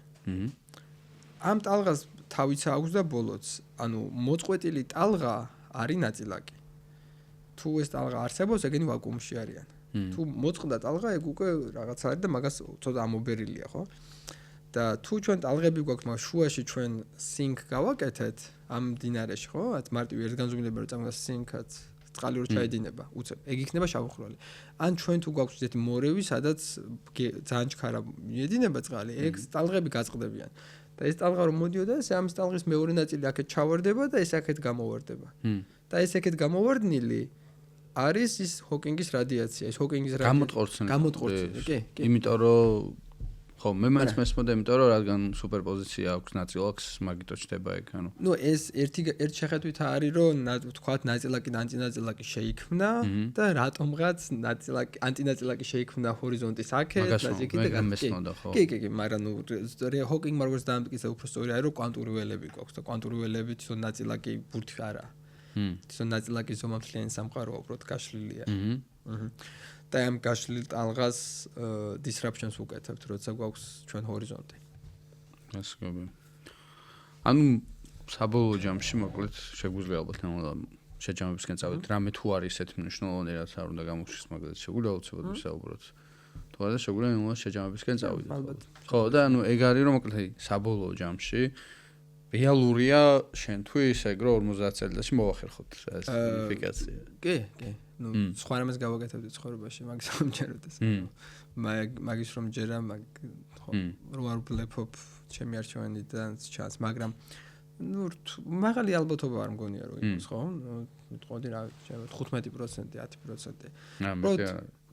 A: ამ ტალღას თავიცა აქვს და ბოლოც. ანუ მოწყვეტილი ტალღა არის ნაწილაკი. თუ ეს ტალღა არსებობს, ეგენი ვაკუუმში არიან. თუ მოწყდა ტალღა, ეგ უკვე რაღაც არის და მაგას ცოტა ამობერილია, ხო? და თუ ჩვენ ტალღები გვაქვს, მაგრამ შუაში ჩვენ სინკ გავაკეთეთ ამ მდინარეში, ხო? რაც მარტივი ერთგანზომილება რო წამოს სინკაც წყალი რო ჩაედინება, უცებ. ეგ იქნება შავი ხვრელი. ან ჩვენ თუ გვაქვს ესეთი მორევი, სადაც ძალიან ჩქარა მიედინება წყალი, ეგ ტალღები გაწყდებიან. და ეს ტალღა რომ მოდიოდა, ამ ტალღის მეორე ნაწილი აქეთ ჩავარდება და ეს აქეთ გამოვარდება. და ეს აქეთ გამოვარდნილი არის ის ჰოკინგის რადიაცია, ეს ჰოკინგის
B: გამოტყორცნილი.
A: გამოტყორცნილი, კი, კი.
B: იმიტომ რომ ხო, მე მაინც მესმოდა, იმიტომ რომ რადგან სუპერპოზიცია აქვს ნაწილაკს, მაგიტო ჩდება ეგ, ანუ.
A: ნუ ეს ერთი შეხედვით არის, რომ თქვათ ნაწილაკი და ანტინაწილაკი შეიქმნა და რატომღაც ნაწილაკი ანტინაწილაკი შეიქმნა ჰორიზონტის აქეთ და ზეგი და
B: მესმოდა, ხო.
A: კი, კი, კი, მაგრამ ნუ ჰოკინგ მაგას დაამტკიცა უფრო სწორი არის, რომ კვანტური ველები გვაქვს და კვანტური ველები თვითონ ნაწილაკი ბურთი არა. თვითონ ნაწილაკი ზომამთლიანი სამყაროა, უბრალოდ გაშლილია. და ამ გაშლილ ტალღას disruptions უკეთებთ, როცა გვაქვს ჩვენ ჰორიზონტი.
B: გასაგები. ანუ საბოლოო ჯამში მოკლედ შეგვიძლია ალბათ შეჯამებისკენ წავიდეთ. რამე თუ არის ესეთი მნიშვნელოვანი რაც არ უნდა გამოგვშის, მაგალითად შეგვიძლია უცებად ვისაუბროთ. თუ არა შეგვიძლია იმას შეჯამებისკენ წავიდეთ.
A: ალბათ.
B: ხო, და ანუ ეგ არის რომ მოკლედ საბოლოო ჯამში რეალურია შენთვის ეგ რომ 50 წელიწადში მოვახერხოთ ეს უნიფიკაცია.
A: კი, კი. ნუ სხვა რამეს გავაკეთებდი ცხოვრებაში, მაგის რომ ჯეროდეს. მაგის რომ ჯერა, ხო, რო არ ვბლეფობ ჩემი არჩევანიდან ჩანს, მაგრამ ნუ მაღალი ალბათობა არ მგონია რომ იყოს, ხო? მეთყოდი რა, 15%, 10%.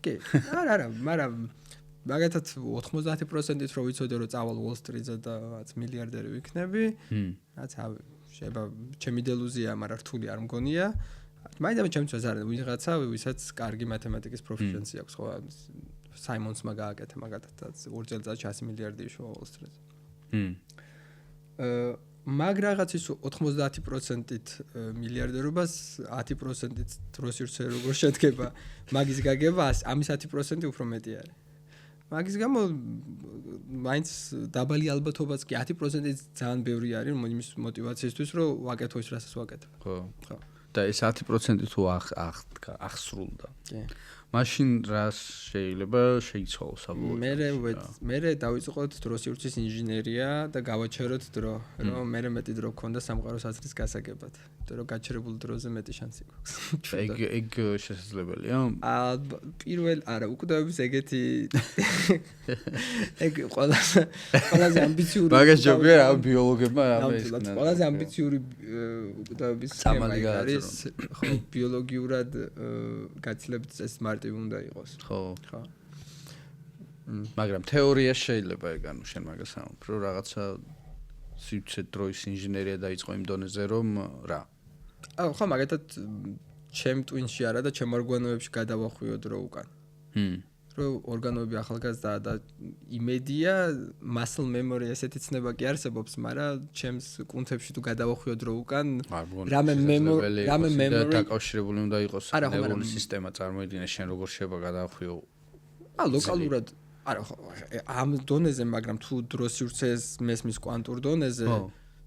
A: კი, არა, მაგრამ მაგათაც 90%-ით რო ვიცოდე რომ წავალ Wall Street-ზე და რაც მილიარდერი ვიქნები, რაც შეიძლება ჩემი დელუზია, მაგრამ რთული არ მგონია. მაინც ჩემთვის არის ვიღაცა, ვისაც კარგი მათემატიკის პროფეშენცი აქვს, ხო? საიმონსმა გააკეთა მაგათაც 2 წელიწადში 100 მილიარდი იშოვა Wall Street-ზე. მაგ რაღაცის 90%-ით მილიარდერობას 10%-ით დროს ირცე როგორ შედგება მაგის გაგება, ამის 10% უფრო მეტი არის. მაგის გამო მაინც დაბალი ალბათობაც კი 10%-ით ძალიან ბევრი არის იმის мотиваციისთვის რომ ვაკეთო ის რასაც ვაკეთებ.
B: ხო. ხო. და ეს 10% თუ ახსრულდა. კი. მაშინ რას შეიძლება შეიცვალოს საბოლოოდ?
A: მე დავიწყოთ დროს ირცის ინჟინერია და გავაჩეროთ დრო, რომ მე მეტი დრო გქონდა სამყაროს აზრის გასაგებად. იმიტომ რომ გაჩერებულ დროზე მეტი შანსი გვაქვს.
B: ეგ შესაძლებელია?
A: პირველ არა, უკვდავების ეგეთი ეგ ყველაზე ამბიციური
B: მაგას ჯობია რა ბიოლოგებმა რამე ის ქნა.
A: ყველაზე ამბიციური უკვდავების სქემა არის, ხო, ბიოლოგიურად გაცილებით წესით მარტივი უნდა იყოს.
B: ხო. ხო. მაგრამ თეორია შეიძლება ეგ ანუ შენ მაგას ამბობ, რომ რაღაცა სიუცე დროის ინჟინერია დაიწყო იმ დონეზე, რომ რა.
A: ხო, მაგათაც ჩემ ტვინში არა და ჩემ ორგანოებში გადავახვიო დრო უკან. რომ ორგანოები ახალგაზრდა და იმედია muscle memory ესეთი ცნება კი არსებობს, მაგრამ ჩემს კუნთებში თუ გადავახვიოთ რო უკან რამე memory
B: დაკავშირებული უნდა იყოს ნეირონული სისტემა წარმოიდგინე შენ როგორ შეიძლება გადავახვიო
A: ლოკალურად არა ამ დონეზე, მაგრამ თუ დროს სივრცეს მესმის კვანტურ დონეზე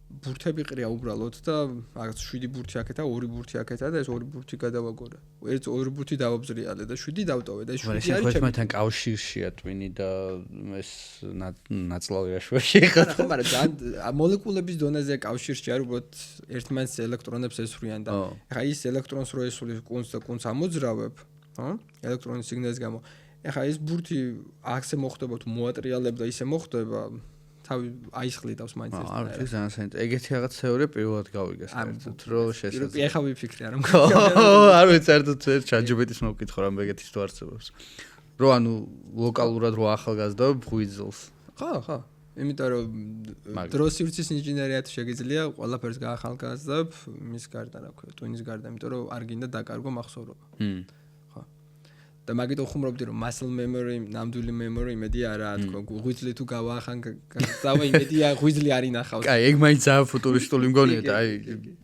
A: ბურთები ყრია უბრალოდ და რაღაც 7 ბურთი აქეთა, 2 ბურთი აქეთა და ეს 2 ბურთი გადავაგორე. ეს 2 ბურთი დავაბზრიალე და 7 დავტოვე და 7 არის ჩემი.
B: ხოთმათან კავშირშია twin-ი და ეს ნაწლავი რაშვაში ხარ.
A: ხო, მაგრამ ძალიან მოლეკულების დონეზე კავშირში არის უბრალოდ ერთმანეთს ელექტრონებს ესვრიან და ეხა ის ელექტრონს რო ესვლის კუნთს და კუნთს ამოძრავებ, ხო? ელექტრონის სიგნალის გამო. ეხა ეს ბურთი აქზე მოხდება თუ მოატრიალებ და ისე მოხდება თავი აისხლიდავს მაინც ეს.
B: არა, ეს ძალიან საინტერესო. ეგეთი რაღაც თეორია პირველად გავიგე საერთოდ, რომ შესაძლოა.
A: ეხა ვიფიქრე არა.
B: არ ვიცი საერთოდ ChatGPT-ს მოვკითხო რამ ეგეთის თუ არსებობს. რო ანუ ლოკალურად რო ახალგაზრდობ ღვიძლს.
A: ხო. იმიტომ რომ დროს სივრცის ინჟინერია თუ შეგიძლია ყველაფერს გაახალგაზრდებ მის გარდა რა ქვია, twin-ის გარდა, იმიტომ რომ არ გინდა დაკარგო მახსოვრობა. და მაგით ხუმრობდი რომ muscle memory, ნამდვილი memory იმედია არა თქო, ღვიძლი თუ გავაახან გავა იმედია ღვიძლი არ ინახავს.
B: კაი, ეგ მაინც ძალიან ფუტურისტული მგონია და აი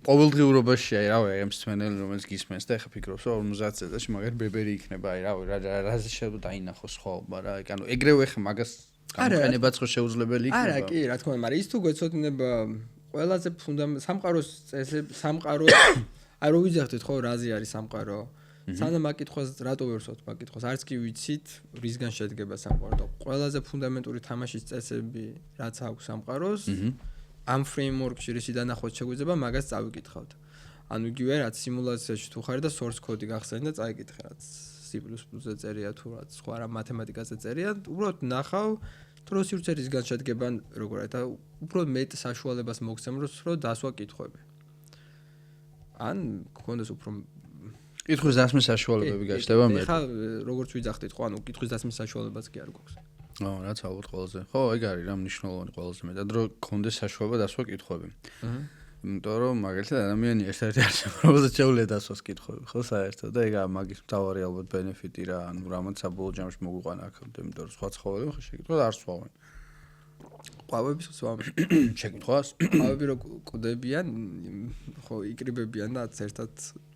B: ყოველდღიურობაში აი რავი, აი მსმენელი რომელიც გისმენს და ეხა ფიქრობს რომ 50 წელიწადში მაგარი ბებერი იქნება, აი რავი, რაზე შეიძლება დაინახოს ხოლმე რა, ანუ ეგრევე ეხა მაგას გამოყენებაც ხო შეუძლებელი იქნება.
A: არა, კი, რა თქმა უნდა, მაგრამ ის თუ გვეცოდინება ყველაზე სამყაროს წესები, სამყარო აი რო ვიძახდით ხო, რაზე არის სამყარო? სანამ აკითხავს რატო ვერსოთ მაკითხავს არც კი ვიცით რისგან შედგება სამყარო და ყველაზე ფუნდამენტური თამაშის წესები რაც აქვს სამყაროს ამ ფრეიმვორკში რისი დანახვაც შეგვიძლია მაგას წავიკითხავთ. ანუ იგივე რაც სიმულაციაში თუ ხარ და source code-ი გახსენე და წაიკითხე რაც C++-ზე წერია თუ რაც სხვა რა მათემატიკაზე წერია, უბრალოდ ნახავ დროს სივრცე რისგან შედგება როგორ და უფრო მეტ საშუალებას მოგცემ რომ დასვა კითხვები. ან გქონდეს უფრო
B: კითხვის დასმის საშუალებები გაჩნდება მე.
A: ხა როგორც ვიძახდით, ხო, ანუ კითხვის დასმის საშუალებაც კი არ გვაქვს.
B: რაც ალბათ ყველაზე. ხო, ეგ არის რა მნიშვნელოვანი ყველაზე მეტად, რომ გქონდეს საშუალება დასვა კითხვები. იმიტომ რომ მაგალითად ადამიანი ერთ-ერთი არსება, რომელსაც შეუძლია დასვას კითხვები, ხო, საერთოდ და ეგ მაგის მთავარი ალბათ ბენეფიტი რა, ანუ რამაც საბოლოო ჯამში მოგვიყვანა აქამდე, იმიტომ რომ სხვა ცხოველები ხო შეკითხვა და არ სხვავენ. ყვავების სხვავენ. შეკითხვას?
A: ყვავები რო კვდებიან, ხო, იკრიბებიან და ერთად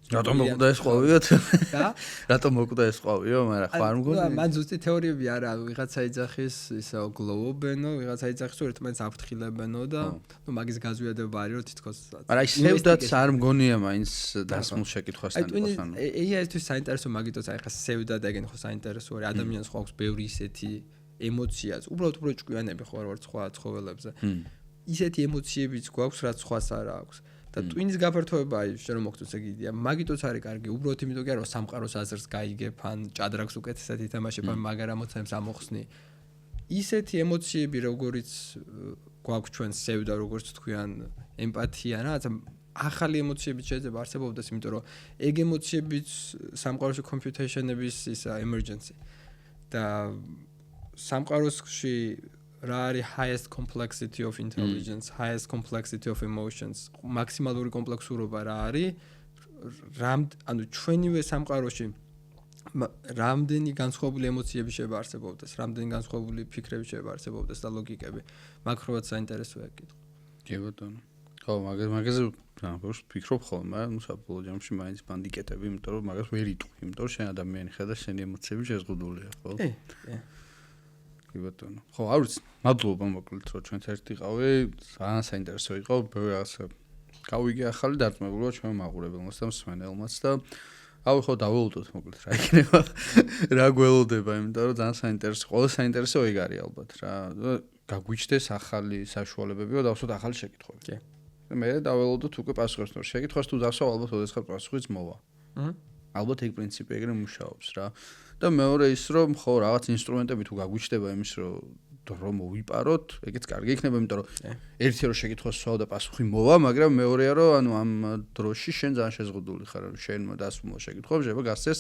B: რატომ მოკვდა ეს ყვავიო?
A: და
B: რატომ მოკვდა ეს ყვავიო? მაგრამ ხო არ მგონია.
A: მან ზუსტი თეორიები არა, ვიღაცა იძახის ისე გლოვობენო, ვიღაცა იძახის რომ ერთმანეთს აფრთხილებენო და ნუ მაგის გაზვიადება არის რომ თითქოს.
B: მაგრამ აი სევდაც არ მგონია მაინც დასმულ შეკითხვასთან იყოს ანუ.
A: AI-ისთვის საინტერესო მაგითაც აი ხა სევდა და ეგენ ხო საინტერესო არის ადამიანს ხო აქვს ბევრი ისეთი ემოციაც, უბრალოდ უფრო ჭკვიანები ხო არ ვარ სხვა ცხოველებზე. ისეთი ემოციებიც გვაქვს რაც სხვას არ აქვს. და twin-ის გაფართოება აი შენ რომ მოგწონს ეგ იდეა მაგიტოც არის კარგი უბრალოდ იმიტომ კი არა რომ სამყაროს აზრს გაიგებ ან ჭადრაკს უკეთესად ითამაშებ ან მაგარ ამოცანებს ამოხსნი ისეთი ემოციები როგორიც გვაქვს ჩვენ სევდა როგორც თქვიან ემპათია რა ახალი ემოციები შეიძლება არსებობდეს იმიტომ რომ ეგ ემოციებიც სამყაროში computation-ების ისა emergency და სამყაროში რა არის highest complexity of intelligence, highest complexity of emotions, მაქსიმალური კომპლექსურობა რა არის? ანუ ჩვენივე სამყაროში რამდენი განსხვავებული ემოციები შეიძლება არსებობდეს, რამდენი განსხვავებული ფიქრები შეიძლება არსებობდეს და ლოგიკები. მაგროვაც საინტერესოა კითხვა.
B: კი ბატონო. ხო, მაგაზე ვფიქრობ ხოლმე, მაგრამ ნუ საბოლოო ჯამში მაინც ბანდიკეტები, იმიტომ რომ მაგას ვერ იტყვი, იმიტომ რომ შენ ადამიანი ხარ და შენი ემოციები შეზღუდულია, ხო?
A: კი.
B: კი ბატონო. ხო, არ ვიცი, მადლობა მოკლედ რომ ჩვენც ერთი ყავი, ძალიან საინტერესო იყო, ბევრი რაღაცა გავიგე ახალი დარწმუნებულობა ჩვენ მაყურებელმაც და მსმენელმაც და ავი ხო დაველოდოთ მოკლედ რა იქნება, რა გველოდება, იმიტომ რომ ძალიან საინტერესო, ყველა საინტერესო ეგ არის ალბათ რა, გაგვიჩნდეს ახალი საშუალებები და დავსვათ ახალი შეკითხვები.
A: კი.
B: და მე დაველოდოთ უკვე პასუხებს, რომ შეკითხვას თუ დავსვავ, ალბათ ოდესღაც პასუხიც მოვა. ალბათ ეგ პრინციპი ეგრე მუშაობს რა. და მეორე ის რომ ხო რაღაც ინსტრუმენტები თუ გაგვიჩნდება იმის რომ მოვიპაროთ, ეგეც კარგი იქნება, იმიტომ რომ ერთი რომ შეკითხვას ვსვავ და პასუხი მოვა, მაგრამ მეორეა რომ ანუ ამ დროში შენ ძალიან შეზღუდული ხარ, რომ შენ დასმულ შეკითხვებს შეიძლება გასცეს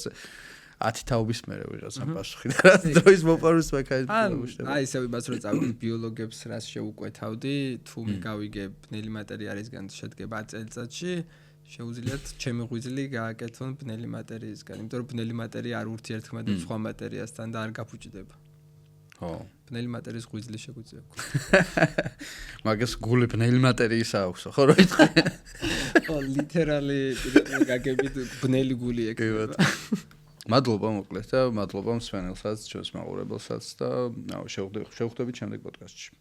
B: 10 თაობის მერე ვიღაცა პასუხი და რა დროის მოპარვის მექანიზმი.
A: აი ისე ვიბაც რომ წავიდე ბიოლოგებს რას შეუკვეთავდი, თუ გავიგე ბნელი მატერიალისგან შედგება 10 წელიწადში შეუძლიათ ჩემი ღვიძლი გააკეთონ ბნელი მატერიისგან, იმიტომ რომ ბნელი მატერია არ ურთიერთქმედებს სხვა მატერიასთან და არ გაფუჭდება.
B: ხო.
A: ბნელი მატერიის ღვიძლი შეგვიძლია.
B: მაგას გული ბნელი მატერიის აქვს, ხო რა იტყვი?
A: ხო, ლიტერალი გაგებით ბნელი გული ექნება.
B: მადლობა მოკლედ და მადლობა მსმენელსაც, ჩვენს მაყურებელსაც და შევხვდებით შემდეგ პოდკასტში.